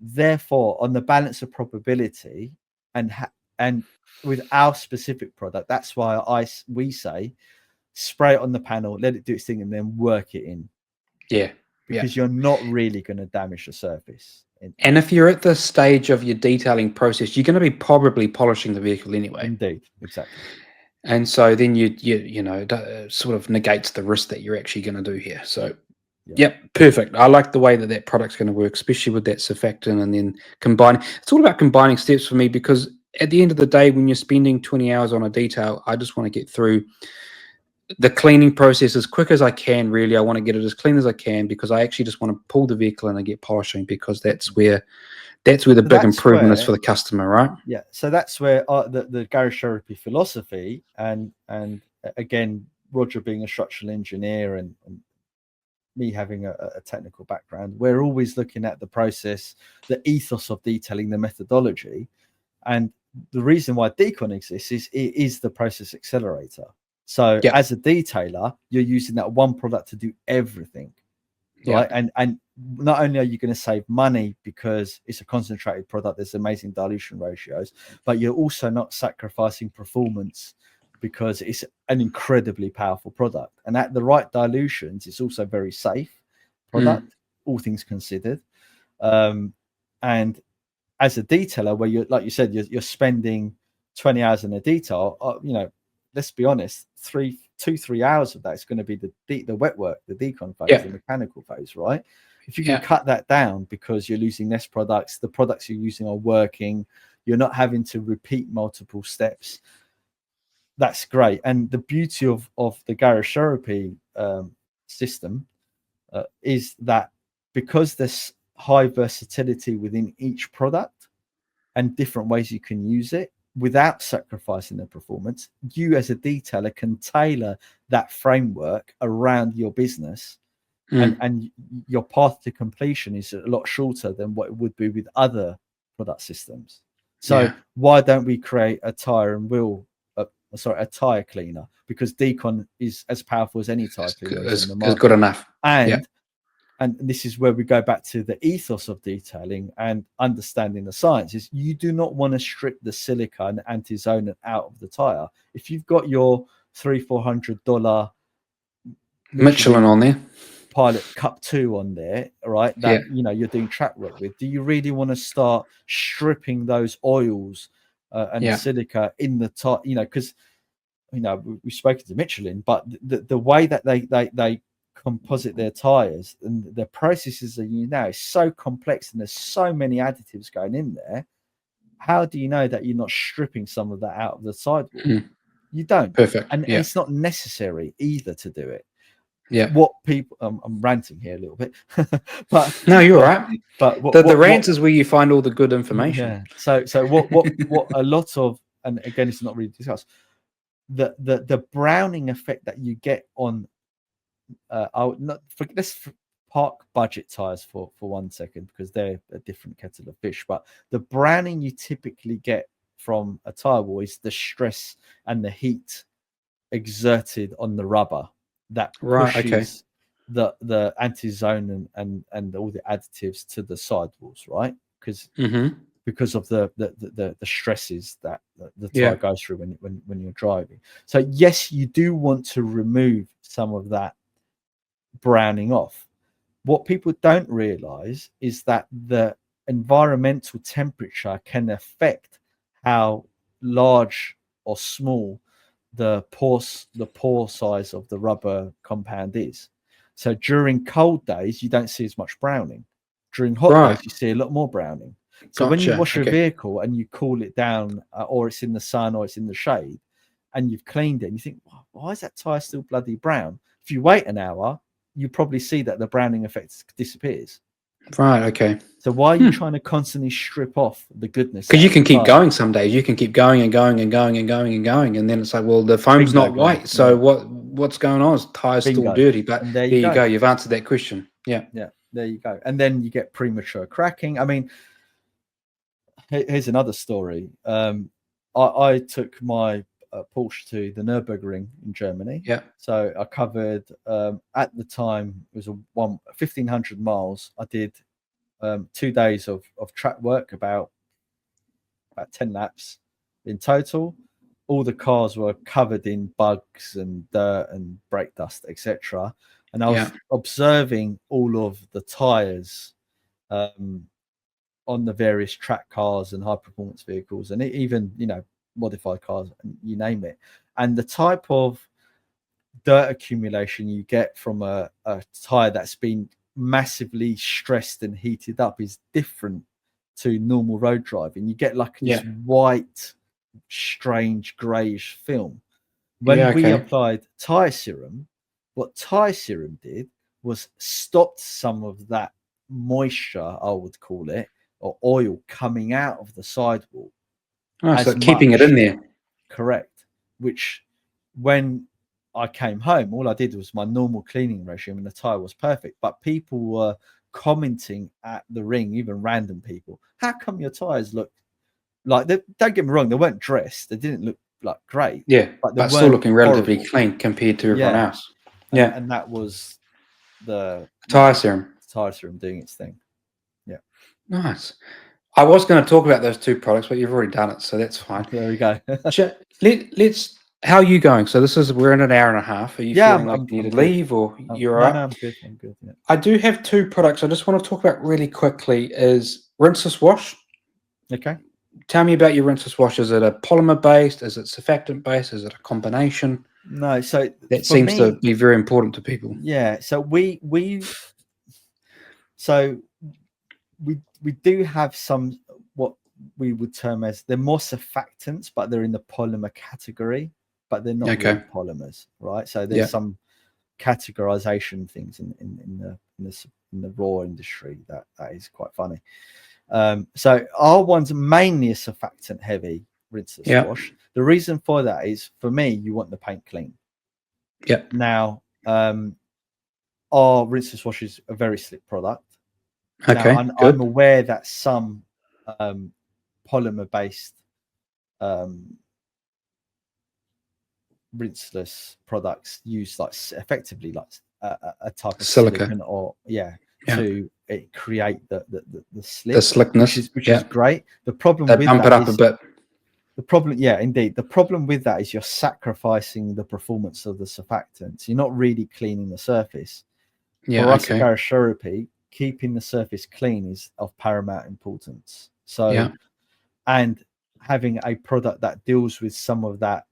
Therefore, on the balance of probability, and with our specific product, that's why we say spray it on the panel, let it do its thing, and then work it in. Because you're not really going to damage the surface. And if you're at the stage of your detailing process, you're going to be probably polishing the vehicle anyway. Indeed, exactly. And so then you sort of negates the risk that you're actually going to do here. So, perfect. I like the way that product's going to work, especially with that surfactant, and then combining. It's all about combining steps for me, because at the end of the day, when you're spending 20 hours on a detail, I just want to get through the cleaning process as quick as I can. Really, I want to get it as clean as I can, because I actually just want to pull the vehicle in and get polishing, because that's where the big improvement is for the customer, right? Yeah. So that's where the garage therapy philosophy and again, Roger being a structural engineer and me having a technical background, we're always looking at the process, the ethos of detailing, the methodology. And the reason why Decon exists is it is the process accelerator. So Yeah. as a detailer, you're using that one product to do everything, right? Yeah. And not only are you going to save money because it's a concentrated product, there's amazing dilution ratios, but you're also not sacrificing performance because it's an incredibly powerful product. And at the right dilutions, it's also a very safe product, all things considered. And as a detailer, where you're, like you said, you're spending 20 hours in a detail, let's be honest, 3 hours of that is going to be the wet work, the decon phase, the mechanical phase, right? If you can cut that down because you're losing less products, the products you're using are working, you're not having to repeat multiple steps, that's great. And the beauty of the garage therapy system is that because there's high versatility within each product and different ways you can use it without sacrificing the performance, you as a detailer can tailor that framework around your business, and your path to completion is a lot shorter than what it would be with other product systems. So why don't we create a tire and wheel a tire cleaner, because Decon is as powerful as any tire cleaner is in the market. Is good enough. And this is where we go back to the ethos of detailing and understanding the science. Is you do not want to strip the silica and anti-zonant out of the tire. If you've got your $300-400 Michelin on there, Pilot Cup 2 on there, right? That you're doing track work with. Do you really want to start stripping those oils and silica in the tire? Because we've spoken to Michelin, but the way that they composite their tires and the processes that is so complex, and there's so many additives going in there. How do you know that you're not stripping some of that out of the sidewall? You don't. Perfect. And it's not necessary either to do it. Yeah. What people, I'm ranting here a little bit, but no, you're right. But the rant is where you find all the good information. Yeah. So what a lot of, and again, it's not really discussed, the browning effect that you get on. Let's park budget tires for 1 second, because they're a different kettle of fish. But the browning you typically get from a tire wall is the stress and the heat exerted on the rubber that pushes the anti-zone and all the additives to the sidewalls, right? Because of the stresses that the tire goes through when you're driving. So yes, you do want to remove some of that browning off. What people don't realize is that the environmental temperature can affect how large or small the pore size of the rubber compound is. So during cold days, you don't see as much browning. During hot days, you see a lot more browning. So when you wash your vehicle and you cool it down, or it's in the sun or it's in the shade, and you've cleaned it, and you think, why is that tire still bloody brown? If you wait an hour, you probably see that the browning effect disappears. Right. Okay. So why are you trying to constantly strip off the goodness? Because you can keep going some days. You can keep going and going and going and going and going, and then it's like, well, the foam's not white. So what's going on? Is tire's still dirty? But there you go. You've answered that question. Yeah. Yeah. There you go. And then you get premature cracking. I mean, here's another story. I took my Porsche to the Nürburgring in Germany. Yeah. So I covered, at the time, it was 1,500 miles. I did 2 days of track work, about 10 laps in total. All the cars were covered in bugs and dirt and brake dust, etc. And I was observing all of the tires on the various track cars and high performance vehicles, and even modified cars, you name it. And the type of dirt accumulation you get from a tire that's been massively stressed and heated up is different to normal road driving. You get like this white, strange grayish film. When we applied tire serum, what tire serum did was stopped some of that moisture, I would call it, or oil coming out of the sidewall. So keeping it in there. Correct. Which, when I came home, all I did was my normal cleaning regime, and the tire was perfect. But people were commenting at the ring, even random people. How come your tires look like they, don't get me wrong, they weren't dressed, they didn't look like great, Yeah, but they but still weren't looking relatively horrible. clean compared to everyone Yeah, else. Yeah, and that was the tire serum. tire serum doing its thing. Yeah, Nice. I was going to talk about those two products, but you've already done it, so that's fine. there we go. Let's. How are you going? So we're in an hour and a half. Are you Yeah, feeling like you need I'm to good. leave, or you're No, all right? no, I'm good. I'm good. Yeah. I do have two products I just want to talk about really quickly. Is rinseless wash. Okay. Tell me about your rinseless wash. Is it a polymer based? Is it surfactant based? Is it a combination? No, so That for seems to me, be very important to people. yeah. So so we do have some what we would term as, they're more surfactants, but they're in the polymer category, but they're not Okay. really polymers, right? So there's Yeah. some categorization things in the raw industry that is quite funny. So our one's mainly a surfactant heavy rinseless Yeah. wash. The reason for that is, for me, you want the paint clean. Yeah. Now, our rinseless wash is a very slick product. Okay. Now, I'm Good. aware that some polymer based rinseless products use like effectively like a type of Silica. silicone, or Yeah. to create the The slip, slickness. which Yeah. is great. The problem They with bump it that up a is bit. the problem, yeah, indeed. The problem with that is you're sacrificing the performance of the surfactants. You're not really cleaning the surface. Yeah. For us at Okay. Garage Therapy, keeping the surface clean is of paramount importance. So, Yeah. and having a product that deals with some of that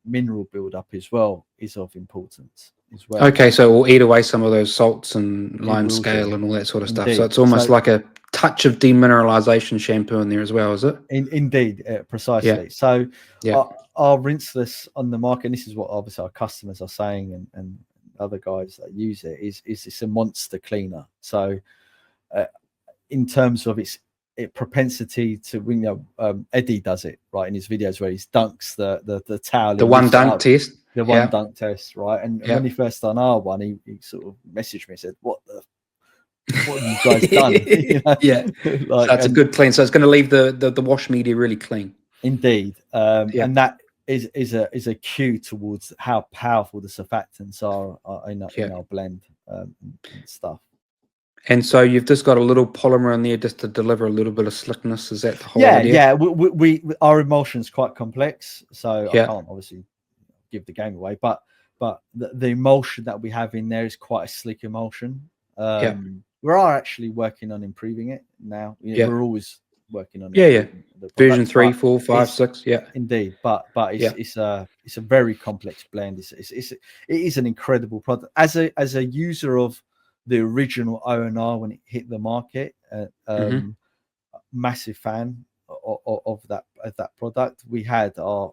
mineral buildup as well is of importance as well. Okay, so it will eat away some of those salts and It lime will scale do, and all that sort of stuff. So indeed. it's almost So, like a touch of demineralization shampoo in there as well, is it? indeed, Yeah. precisely. So, Yeah. our rinseless on the market, and this is what obviously our customers are saying, and other guys that use it, is it's a monster cleaner. So, in terms of its propensity to, Eddie does it right in his videos where he dunks the towel, The he one lifts it dunk up, test. the one Yeah. dunk test, right? And Yeah. when he first done our one, he sort of messaged me and said, what have you guys done? Yeah. Like, So it's a and good clean. So it's going to leave the wash media really clean. indeed, Yeah. and that is a cue towards how powerful the surfactants are in our blend and stuff. And so you've just got a little polymer in there just to deliver a little bit of slickness. Is that the whole idea? Yeah. We our emulsion's quite complex, so I Yeah. can't obviously give the game away, but the emulsion that we have in there is quite a slick emulsion. Yeah. We are actually working on improving it now. Yeah. We're always working on Yeah. Yeah. improving the Version products, 3, but 4, 5, it's 6. Yeah. indeed, but Yeah. it's a very complex blend. It is an incredible product. As a user of the original ONR when it hit the market, Mm-hmm. massive fan of that product. We had our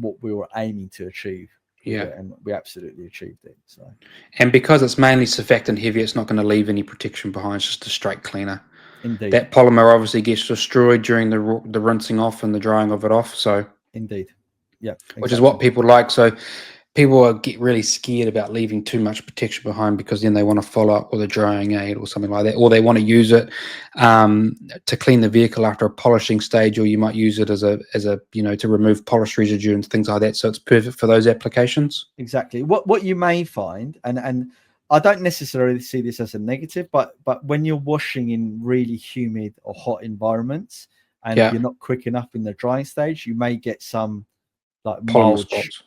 what we were aiming to achieve with Yeah. it, and we absolutely achieved it. So And because it's mainly surfactant heavy, it's not going to leave any protection behind. It's just a straight cleaner. indeed, That polymer obviously gets destroyed during the rinsing off and the drying of it off. So, indeed, yeah, which is exactly. what people like. So, people get really scared about leaving too much protection behind because then they want to follow up with a drying aid or something like that, or they want to use it to clean the vehicle after a polishing stage, or you might use it as a to remove polish residue and things like that. So it's perfect for those applications. Exactly. What you may find, and I don't necessarily see this as a negative, but when you're washing in really humid or hot environments and Yeah. you're not quick enough in the drying stage, you may get some like Polymer mild spots.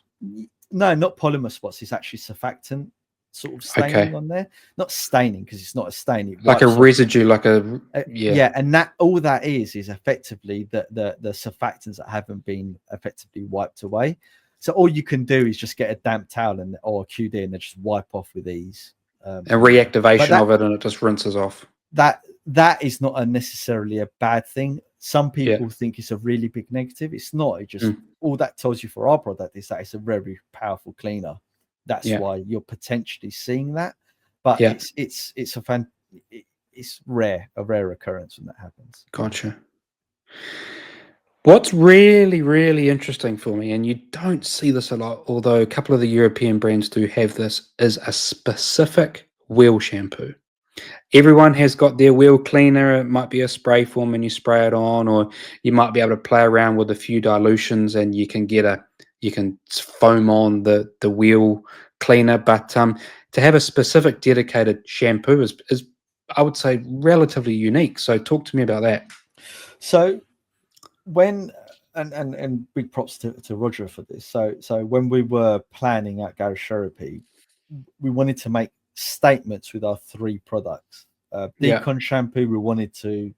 no, not polymer spots, it's actually surfactant sort of staining Okay. on there. Not staining, because it's not a stain, it Like a wipes off. residue, like a Yeah, and that all that is effectively the surfactants that haven't been effectively wiped away. So all you can do is just get a damp towel or a QD and then just wipe off with ease. a But reactivation of it, and it just rinses off. that is not necessarily a bad thing. Some Yeah. people think it's a really big negative. It's not. It just Mm. all that tells you for our product is that it's a very powerful cleaner. That's Yeah. why you're potentially seeing that. But Yeah. it's a rare occurrence when that happens. Gotcha. What's really, really interesting for me, and you don't see this a lot, although a couple of the European brands do have this, is a specific wheel shampoo. Everyone has got their wheel cleaner. It might be a spray form and you spray it on, or you might be able to play around with a few dilutions and you can foam on the wheel cleaner. But to have a specific dedicated shampoo is I would say relatively unique. So talk to me about that. So when and big props to Roger for this. So when we were planning out Garage Therapy, we wanted to make statements with our three products. Yeah. Decon shampoo, we wanted to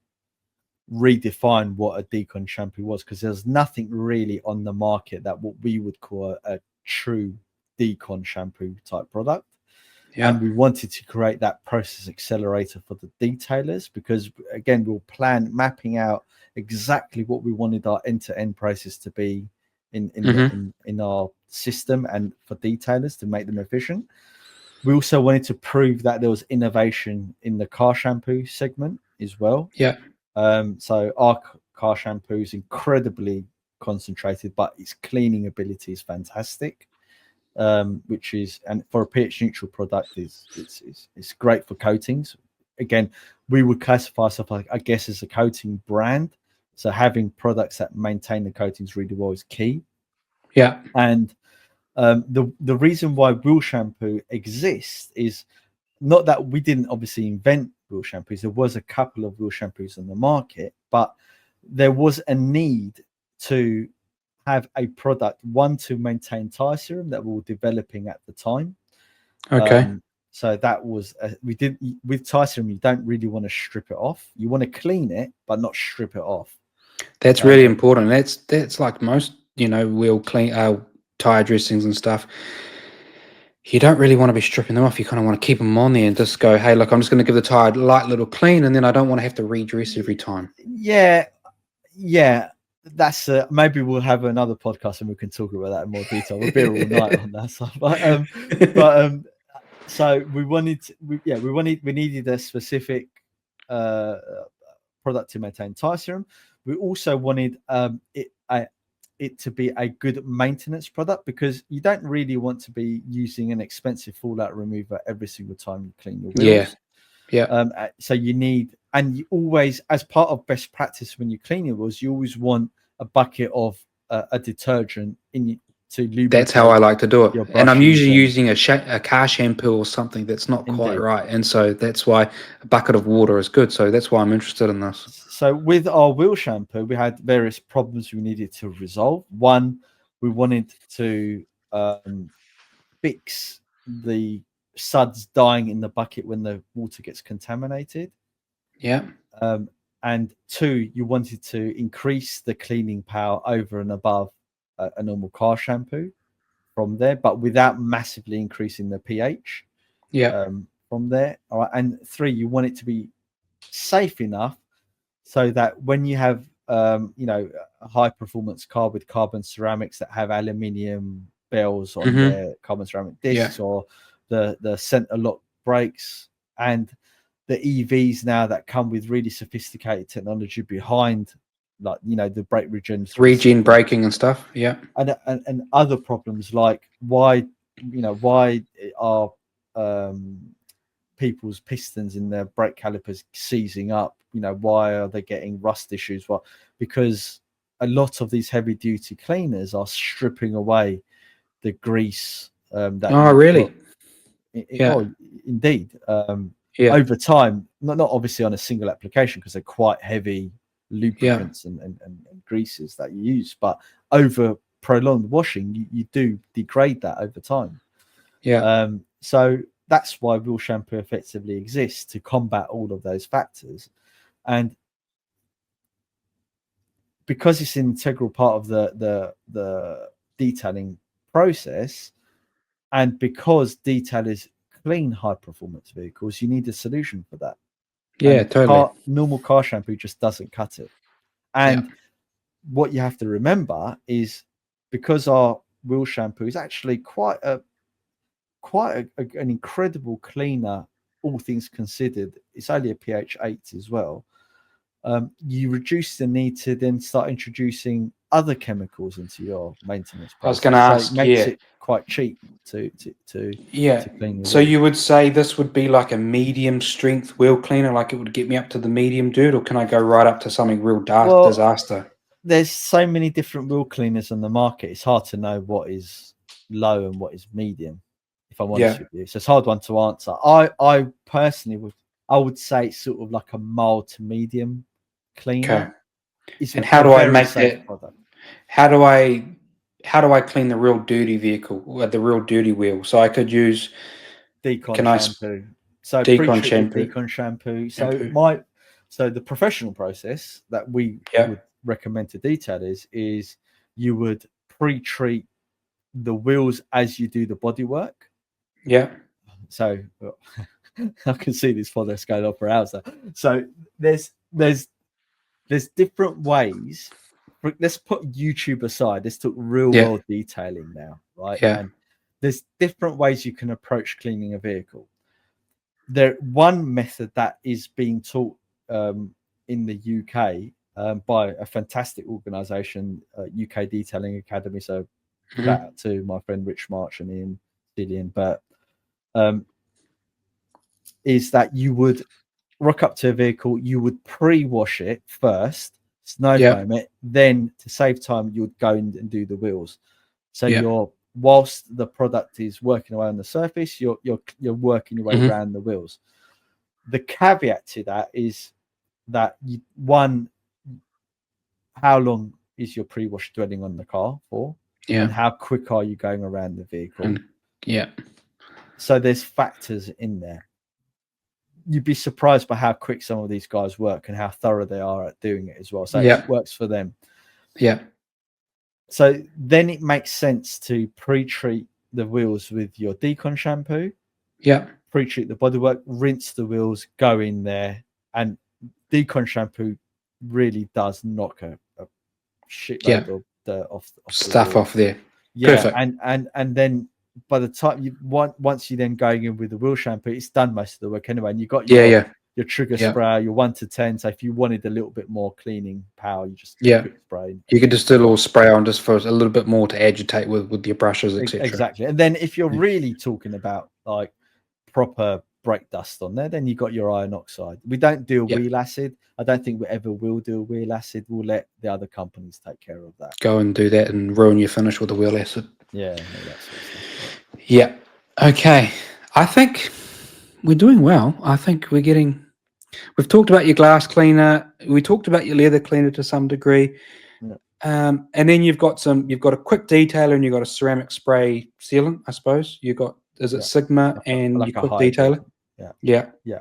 redefine what a decon shampoo was, because there's nothing really on the market that what we would call a true decon shampoo type product. Yeah. And we wanted to create that process accelerator for the detailers, because again, we'll plan mapping out exactly what we wanted our end-to-end process to be Hmm. in our system and for detailers to make them efficient. We also wanted to prove that there was innovation in the car shampoo segment as well. Yeah. So our car shampoo is incredibly concentrated, but its cleaning ability is fantastic. Which is, and for a pH neutral product, it's great for coatings. Again, we would classify ourselves, like, I guess, as a coating brand. So having products that maintain the coatings really well is key. Yeah. And the reason why wheel shampoo exists is not that we didn't obviously invent wheel shampoos. There was a couple of wheel shampoos on the market, but there was a need to have a product, one, to maintain tire serum that we were developing at the time. Okay. So that was we did with tire serum. You don't really want to strip it off. You want to clean it, but not strip it off. That's really important. That's like most, wheel clean tire dressings and stuff. You don't really want to be stripping them off. You kind of want to keep them on there and just go, hey, look, I'm just going to give the tire a light little clean, and then I don't want to have to redress every time. Yeah, yeah. That's maybe we'll have another podcast and we can talk about that in more detail. We'll be here all night on that stuff. But so we needed a specific uh, product to maintain tire serum. We also wanted it to be a good maintenance product, because you don't really want to be using an expensive fallout remover every single time you clean your Yeah. wheels. Yeah. So you need, and you always, as part of best practice when you clean your wheels, you always want a bucket of a detergent to That's how I lubricate like to do it. your And I'm brushes. usually And using a car shampoo or something that's not quite indeed, right. And so that's why a bucket of water is good. So that's why I'm interested in this. so with our wheel shampoo, we had various problems we needed to resolve. One, we wanted to fix the suds dying in the bucket when the water gets contaminated. Yeah. Um, and two, you wanted to increase the cleaning power over and above a normal car shampoo from there, but without massively increasing the pH Yeah. from there. All right. And three, you want it to be safe enough so that when you have a high performance car with carbon ceramics that have aluminium bells on Hmm. their carbon ceramic Yeah. discs, or the center lock brakes, and the EVs now that come with really sophisticated technology behind, like the brake regen Regen 360, braking and stuff. Yeah. and other problems, like why are um, people's pistons in their brake calipers seizing up? Why are they getting rust issues? Well, because a lot of these heavy duty cleaners are stripping away the grease that Oh, you've got. really? Yeah. Oh, indeed. Yeah. Over time, not obviously on a single application, because they're quite heavy Yeah. lubricants and greases that you use, but over prolonged washing, you do degrade that over time. Yeah. So that's why wheel shampoo effectively exists, to combat all of those factors. And because it's an integral part of the detailing process, and because detailers clean high performance vehicles, you need a solution for that. Yeah. And Totally. normal car shampoo just doesn't cut it. Yeah. And what you have to remember is, because our wheel shampoo is actually an incredible cleaner, all things considered. It's only a pH 8 as well. you reduce the need to then start introducing other chemicals into your maintenance I was process. going to So ask, it makes yeah, it quite cheap to yeah. clean your So you wheels. would say this would be like a medium strength wheel cleaner, like it would get me up to the medium dirt, or can I go right up to something real Well, disaster? there's so many different wheel cleaners on the market. It's hard to know what is low and what is medium, if I'm honest Yeah. with you. So it's a hard one to answer. I personally would say it's sort of like a mild to medium cleaner. Okay. It's And how a do I very make safe that? product. How do I clean the real dirty vehicle, the real dirty wheel? So I could use, Decon can I shampoo. So decon pre-treat with shampoo? decon shampoo. Shampoo. So the professional process that we Yeah. would recommend to detailers is you would pre-treat the wheels as you do the bodywork. Yeah. So I can see this fodder going on for hours. So there's different ways. Let's put YouTube aside. Let's talk real Yeah. world detailing now, right? Yeah. And there's different ways you can approach cleaning a vehicle. One method that is being taught in the UK by a fantastic organisation, UK Detailing Academy. So shout out to my friend Rich March and Ian Dillian. But is that you would rock up to a vehicle, you would pre-wash it first, snow Yeah. foam it, then to save time, you would go in and do the wheels. So Yeah. whilst the product is working away on the surface, you're working your way Mhm. around the wheels. The caveat to that is that how long is your pre-wash dwelling on the car for, and Yeah. how quick are you going around the vehicle? And yeah. So there's factors in there. You'd be surprised by how quick some of these guys work and how thorough they are at doing it as well. So Yeah. it works for them. Yeah. So then it makes sense to pre-treat the wheels with your decon shampoo, Yeah. pre-treat the bodywork, rinse the wheels, go in there, and decon shampoo really does knock a shitload of dirt off the Stuff wheel. off there. Yeah, Perfect. and then by the time once you then going in with the wheel shampoo, it's done most of the work anyway. And you got Yeah. your trigger Yeah. sprayer, your 1 to 10. So if you wanted a little bit more cleaning power, you just Yeah. quick spray. You could just do a little spray on just for a little bit more to agitate with your brushes, etc. Exactly. And then if you're really talking about like proper brake dust on there, then you got your iron oxide. We don't do a wheel acid. I don't think we ever will do a wheel acid. We'll let the other companies take care of that. Go and do that and ruin your finish with the wheel acid. Yeah, all that sort of stuff. Yeah. Okay. I think we're doing well. I think we've talked about your glass cleaner. We talked about your leather cleaner to some degree. Yeah. And then you've got a quick detailer and you've got a ceramic spray sealant, I suppose. Is it Sigma and like your a quick hybrid. detailer? Yeah. Yeah. Yeah.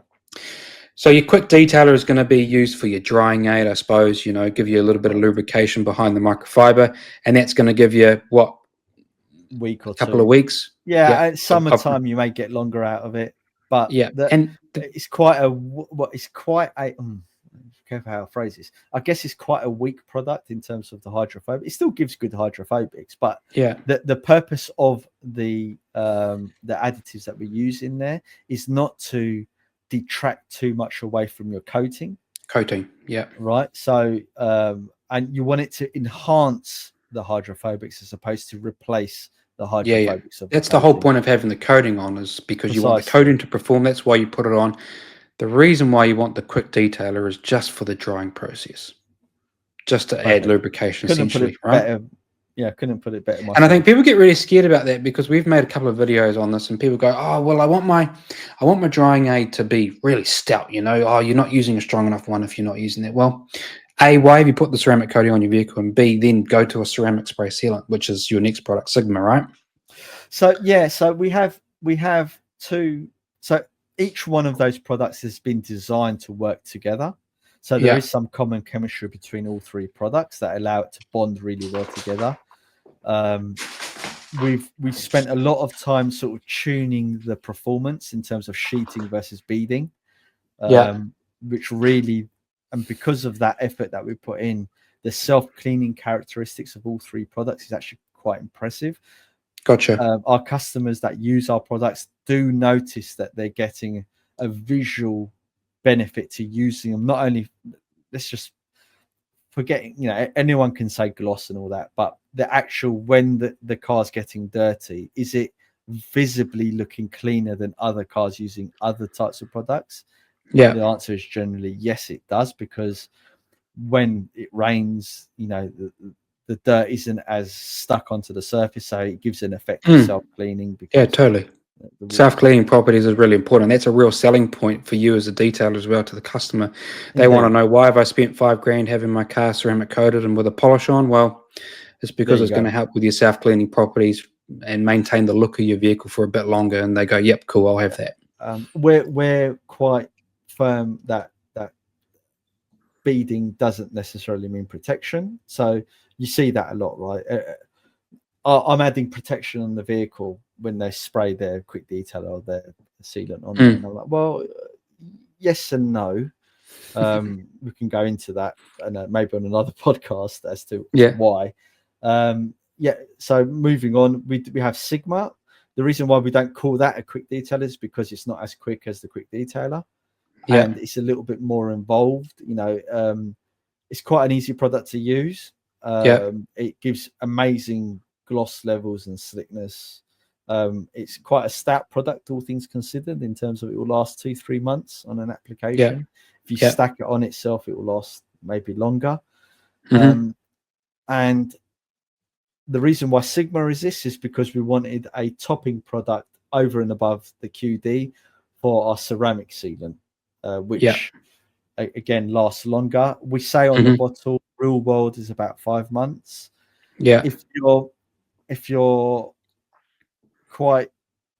So your quick detailer is going to be used for your drying aid, I suppose, give you a little bit of lubrication behind the microfiber, and that's going to give you what, week or a couple of two. weeks? Yeah, at summertime you may get longer out of it, but yeah, and it's quite a careful how I phrase this. I guess it's quite a weak product in terms of the hydrophobic. It still gives good hydrophobics, but yeah, the purpose of the additives that we use in there is not to detract too much away from your coating. yeah. Right. So and you want it to enhance the hydrophobics as opposed to replace the Yeah. hydrophobics of That's the the whole coating. point of having the coating on, is because you want the Precisely. coating to perform. That's why you put it on. The reason why you want the quick detailer is just for the drying process, just to add lubrication, Couldn't put essentially, it right? better. Yeah, couldn't put it better myself. And I think people get really scared about that because we've made a couple of videos on this, and people go, "Oh, well, I want my drying aid to be really stout." Oh, you're not using a strong enough one if you're not using that. Well, A, why have you put the ceramic coating on your vehicle? And B, then go to a ceramic spray sealant, which is your next product, Sigma, right? So yeah, so we have two. So each one of those products has been designed to work together. So there is some common chemistry between all three products that allow it to bond really well together. We've spent a lot of time sort of tuning the performance in terms of sheeting versus beading, which really, and because of that effort that we put in, the self-cleaning characteristics of all three products is actually quite impressive. Gotcha. Our customers that use our products do notice that they're getting a visual benefit to using them, not only let's just forget, anyone can say gloss and all that, but the actual, when the car's getting dirty, is it visibly looking cleaner than other cars using other types of products? Yeah. The answer is generally yes, it does, because when it rains, the dirt isn't as stuck onto the surface, so it gives an effect of self-cleaning. Because Yeah, totally. Self-cleaning properties is really important. That's a real selling point for you as a detailer as well, to the customer. They want to know, why have I spent $5,000 having my car ceramic coated and with a polish on? Well, it's because it's going to help with your self-cleaning properties and maintain the look of your vehicle for a bit longer. And they go, yep, cool, I'll have that. We're quite firm that beading doesn't necessarily mean protection. So you see that a lot, right? I'm adding protection on the vehicle when they spray their quick detail or their sealant on there. And I'm like, well, yes and no. We can go into that and maybe on another podcast as to why. So moving on, we have Sigma. The reason why we don't call that a quick detailer is because it's not as quick as the quick detailer, and it's a little bit more involved. It's quite an easy product to use. It gives amazing gloss levels and slickness. It's quite a stout product, all things considered, in terms of it will last 2-3 months on an application. If you stack it on itself, it will last maybe longer. And the reason why Sigma is this is because we wanted a topping product over and above the QD for our ceramic sealant, which again lasts longer. We say on the bottle, real world is about 5 months. If you're quite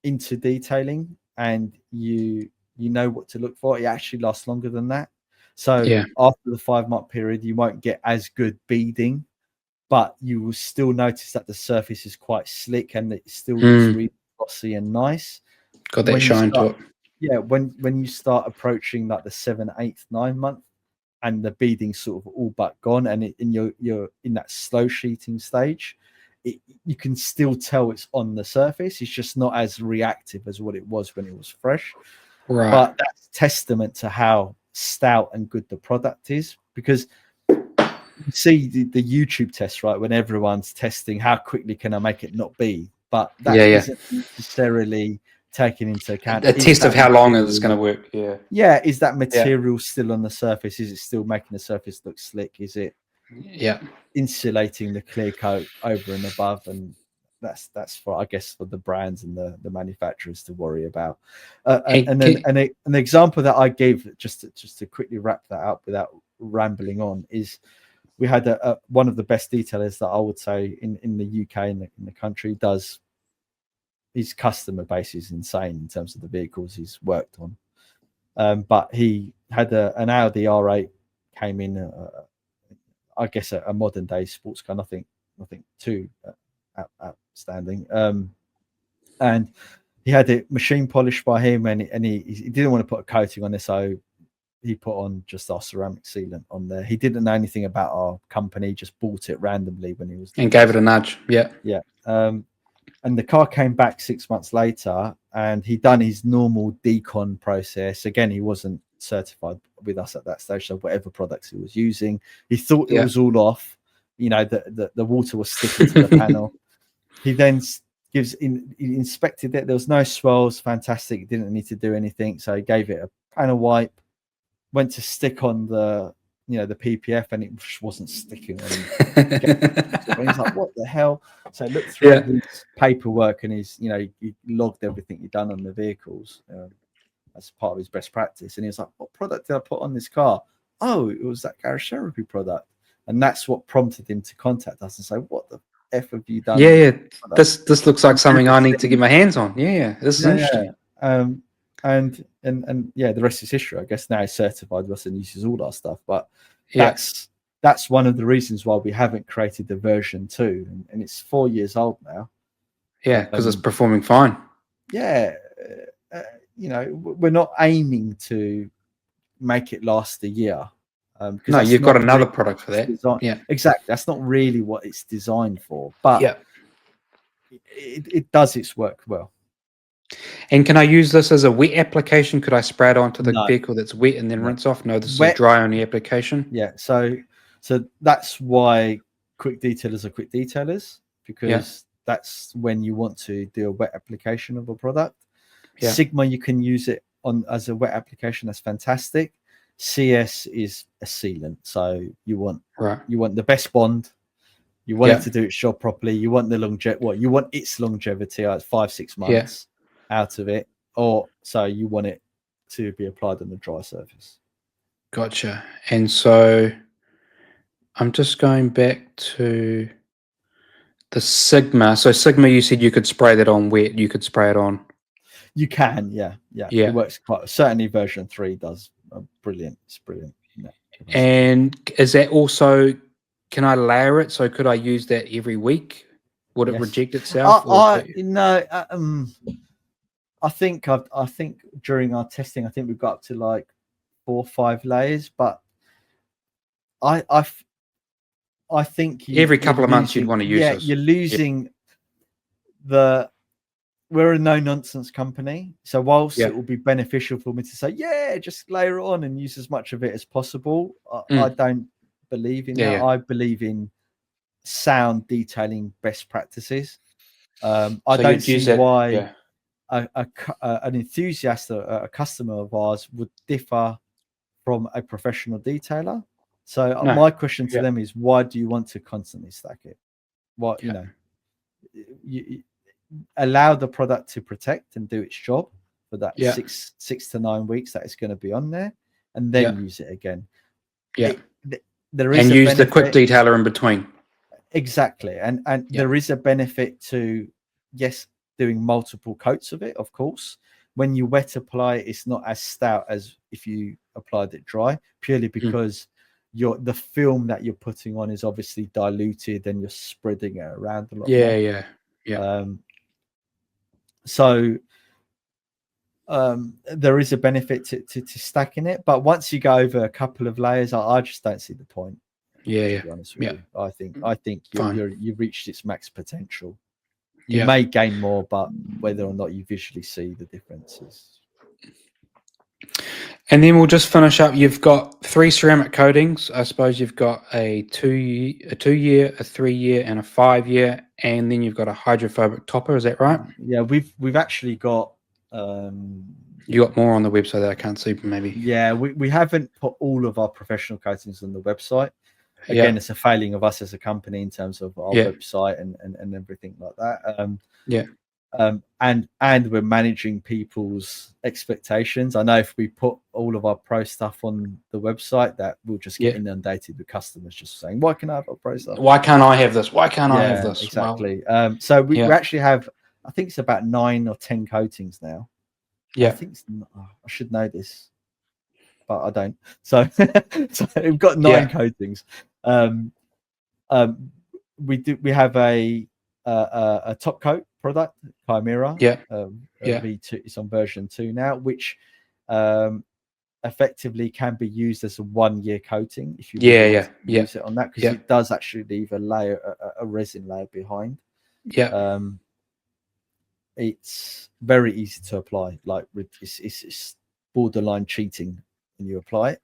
into detailing and you know what to look for, it actually lasts longer than that. So after the 5-month period, you won't get as good beading, but you will still notice that the surface is quite slick and it still looks really glossy and nice. Got that shine to it. Yeah, when you start approaching like the 7th, 8th, 9th month, and the beading's sort of all but gone, and you're in that slow sheeting stage, you can still tell it's on the surface. It's just not as reactive as what it was when it was fresh. Right. But that's testament to how stout and good the product is, because you see the YouTube test, right? When everyone's testing how quickly can I make it not be, but that isn't necessarily taken into account. A test of how long it's going to work. Is that material still on the surface? Is it still making the surface look slick? Is it insulating the clear coat over and above? And that's for, I guess, for the brands and the manufacturers to worry about. And then an example that I gave, just to quickly wrap that up without rambling on, is we had one of the best detailers that I would say in the UK, in the country, does. His customer base is insane in terms of the vehicles he's worked on. But he had an Audi R8 came in, I guess a modern day sports car, nothing too outstanding. And he had it machine polished by him, and he didn't want to put a coating on it, so he put on just our ceramic sealant on there. He didn't know anything about our company, just bought it randomly when he was and gave it a nudge. Yeah. And the car came back 6 months later, and he'd done his normal decon process. Again, he wasn't certified with us at that stage, so whatever products he was using, he thought it was all off. The water was sticking to the panel. He then he inspected it. There was no swirls. Fantastic. He didn't need to do anything. So he gave it a panel wipe, went to stick on the PPF, and it just wasn't sticking on. And he's like, what the hell? So I looked through his paperwork, and he logged everything he'd done on the vehicles as part of his best practice. And he was like, what product did I put on this car? Oh, it was that garage therapy product. And that's what prompted him to contact us and say, what the F have you done? This looks like something I need to get my hands on. This is interesting. And the rest is history. I guess now he's certified with us and uses all our stuff. But that's one of the reasons why we haven't created the version 2, and it's 4 years old now. Because it's performing fine. We're not aiming to make it last a year. No, you've got another product for that. Exactly. That's not really what it's designed for. But it does its work well. And can I use this as a wet application? Could I spray it onto the No, vehicle that's wet and then no. rinse off? No, this is a Wet, dry only application. yeah. So that's why quick detailers are quick detailers, Yeah, because that's when you want to do a wet application of a product. yeah, Sigma, you can use it on as a wet application. That's fantastic. CS is a sealant, so you want right. the best bond. You want Yeah, it to do its job properly. You want the longevity. What you want its longevity, 5-6 yeah, months out of it, or so you want it to be applied on the dry surface. gotcha. And so I'm just going back to the Sigma. So Sigma, you said you could spray that on wet. You could spray it on. You can, yeah. It Yeah. works quite. Certainly, version 3 does brilliant. It's brilliant. Yeah, And is that also? Can I layer it? So could I use that every week? Would it yes. reject itself? Or I think during our testing, I think we've got up to like 4 or 5 layers, but I think every couple of months you'd want to use this. you're losing the. We're a no nonsense company, so whilst it will be beneficial for me to say, yeah, just layer it on and use as much of it as possible, I don't believe in that. I believe in sound detailing best practices. I don't see why an enthusiast, a customer of ours, would differ from a professional detailer. So my question to them is, why do you want to constantly stack it? What you allow the product to protect and do its job for that 6 to 9 weeks that it's going to be on there, and then use it again. There is use the quick detailer in between. Exactly, and there is a benefit to doing multiple coats of it. Of course, when you wet apply, it's not as stout as if you applied it dry, purely because the film that you're putting on is obviously diluted and you're spreading it around a lot more. So there is a benefit to stacking it, but once you go over a couple of layers, I just don't see the point. To be honest with you, I think you've reached its max potential. You may gain more, but whether or not you visually see the differences. And then we'll just finish up. You've got 3 ceramic coatings. I suppose you've got a 2-year, a 3-year, and a 5-year, and then you've got a hydrophobic topper. Is that right? Yeah, we've actually got. You got more on the website that I can't see, maybe. Yeah, we haven't put all of our professional coatings on the website. Again, it's a failing of us as a company in terms of our website and everything like that. And we're managing people's expectations. I know if we put all of our pro stuff on the website, that we'll just get inundated with customers just saying, "Why can I have our pro stuff? Why can't I have this? Why can't I have this?" Exactly. Well, so we actually have, I think it's about 9 or 10 coatings now. I think I should know this, but I don't. So, so we've got 9 coatings. We have a top coat product, Chimera. V2. It's on version 2 now, which effectively can be used as a 1-year coating if you use it on that, because it does actually leave a resin layer behind. It's very easy to apply. Like it's borderline cheating when you apply it.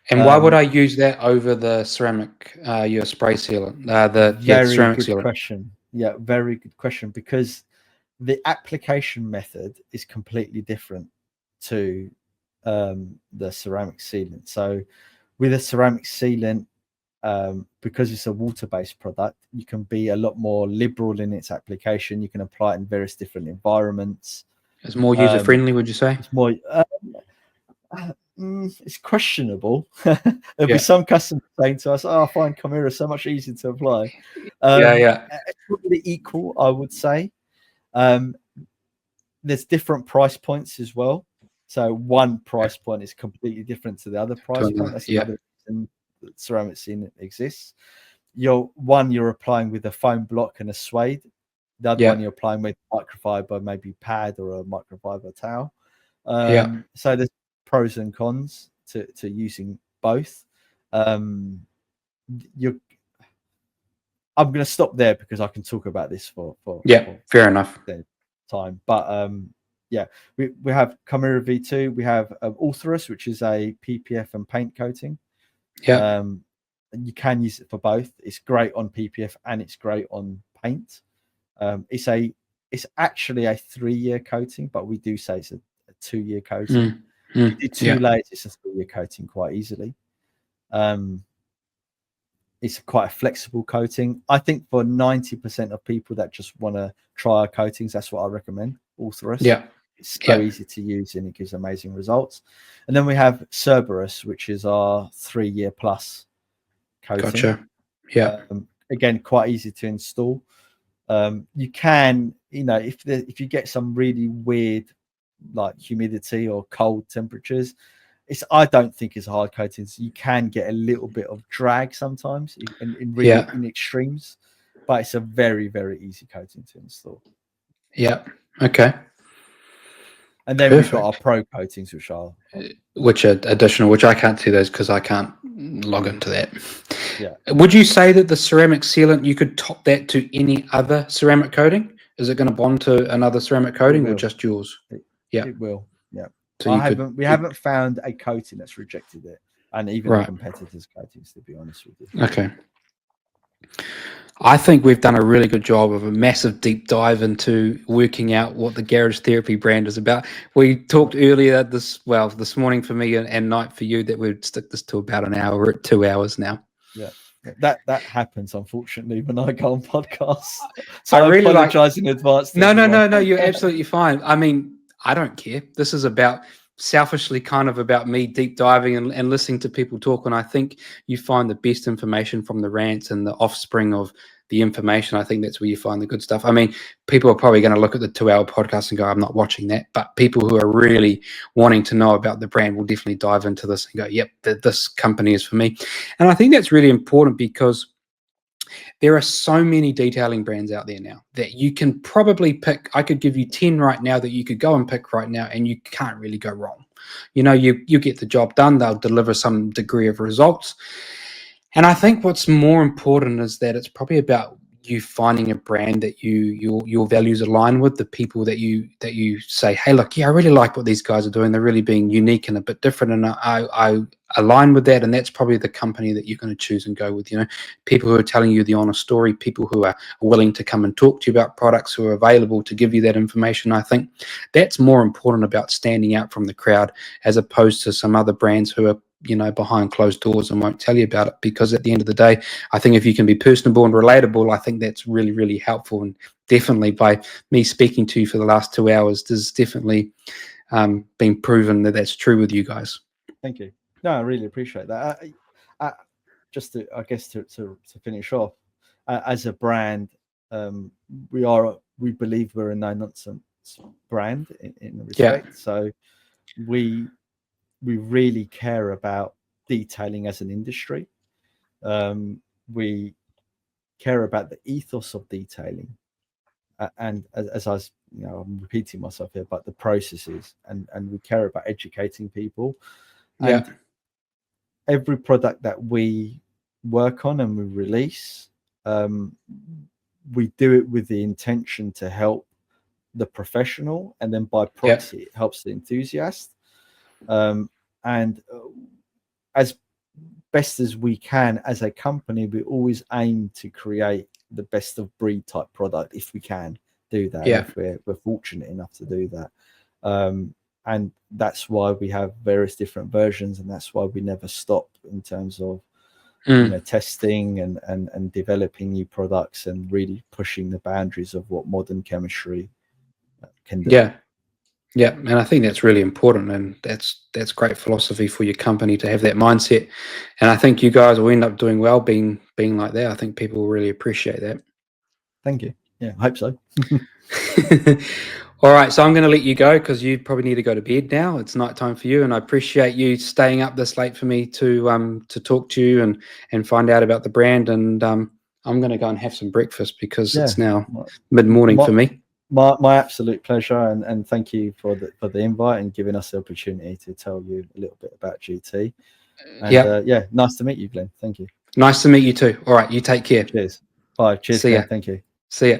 And why would I use that over the ceramic, your spray sealant? Ceramic sealant. Question. Yeah, very good question, because the application method is completely different to the ceramic sealant. So with a ceramic sealant, because it's a water-based product, you can be a lot more liberal in its application. You can apply it in various different environments. It's more user-friendly, would you say? It's more. It's questionable. There'll be some customers saying to us, "Oh, I find Chimera so much easier to apply." It's probably equal, I would say. There's different price points as well. So one price point is completely different to the other price point. That's another reason that ceramic sealant exists. You're applying with a foam block and a suede. The other one you're applying with microfiber, maybe pad or a microfiber towel. So there's pros and cons to using both. I'm going to stop there because I can talk about this for fair enough. time. But yeah, we have Chimera V2. We have Orthoris, which is a PPF and paint coating. Yeah. And you can use it for both. It's great on PPF and it's great on paint. It's actually a 3-year coating, but we do say it's a 2-year coating. You do 2 layers, it's a 3-year coating quite easily. It's quite a flexible coating. I think for 90% of people that just want to try our coatings, that's what I recommend. Orthoris. Yeah. It's so easy to use and it gives amazing results. And then we have Cerberus, which is our 3-year plus coating. Gotcha. Yeah. Again, quite easy to install. You can, if you get some really weird like humidity or cold temperatures, I don't think it's a hard coating. So you can get a little bit of drag sometimes in extremes, but it's a very, very easy coating to install. Yeah. Okay. And then we've got our pro coatings, which are additional, which I can't see those because I can't log into that. Yeah. Would you say that the ceramic sealant, you could top that to any other ceramic coating? Is it going to bond to another ceramic coating or just yours? It will. Yeah. So we haven't found a coating that's rejected it, and even the competitors' coatings, to be honest with you. Okay. I think we've done a really good job of a massive deep dive into working out what the Garage Therapy brand is about. We talked earlier this morning for me and night for you that we'd stick this to about an hour. We're at 2 hours now. Yeah. That happens, unfortunately, when I go on podcasts. So I really apologize in advance. No, you're absolutely fine. I mean, I don't care. This is about selfishly kind of about me deep diving and listening to people talk. And I think you find the best information from the rants and the offspring of the information. I think that's where you find the good stuff. I mean, people are probably going to look at the 2-hour podcast and go, I'm not watching that. But people who are really wanting to know about the brand will definitely dive into this and go, yep, this company is for me. And I think that's really important because there are so many detailing brands out there now that you can probably pick. I could give you 10 right now that you could go and pick right now, and you can't really go wrong. You get the job done. They'll deliver some degree of results. And I think what's more important is that it's probably about you finding a brand that your values align with, the people that you say, hey, look, yeah, I really like what these guys are doing. They're really being unique and a bit different, and I align with that. And that's probably the company that you're going to choose and go with. People who are telling you the honest story, people who are willing to come and talk to you about products, who are available to give you that information. I think that's more important about standing out from the crowd, as opposed to some other brands who are behind closed doors and won't tell you about it. Because at the end of the day, I think if you can be personable and relatable, I think that's really, really helpful. And definitely by me speaking to you for the last 2 hours, there's definitely been proven that that's true with you guys. Thank you. No, I really appreciate that. Just to finish off, as a brand, we believe we're a no-nonsense brand in respect. Yeah. So we really care about detailing as an industry. We care about the ethos of detailing, and as I was, I'm repeating myself here, but the processes, and we care about educating people. And every product that we work on and we release, we do it with the intention to help the professional, and then by proxy, it helps the enthusiast. And as best as we can as a company, we always aim to create the best of breed type product if we can do that. If we're fortunate enough to do that. And that's why we have various different versions, and that's why we never stop in terms of testing and developing new products and really pushing the boundaries of what modern chemistry can do. Yeah, and I think that's really important, and that's great philosophy for your company to have that mindset. And I think you guys will end up doing well being like that. I think people will really appreciate that. Thank you. Yeah, I hope so. All right, so I'm going to let you go because you probably need to go to bed now. It's nighttime for you, and I appreciate you staying up this late for me to talk to you and find out about the brand. And I'm going to go and have some breakfast because it's now mid-morning for me. My absolute pleasure, and thank you for the invite and giving us the opportunity to tell you a little bit about GT. And nice to meet you, Glenn. Thank you. Nice to meet you too. All right, you take care. Cheers. Bye. Cheers, Glenn. Thank you. See ya.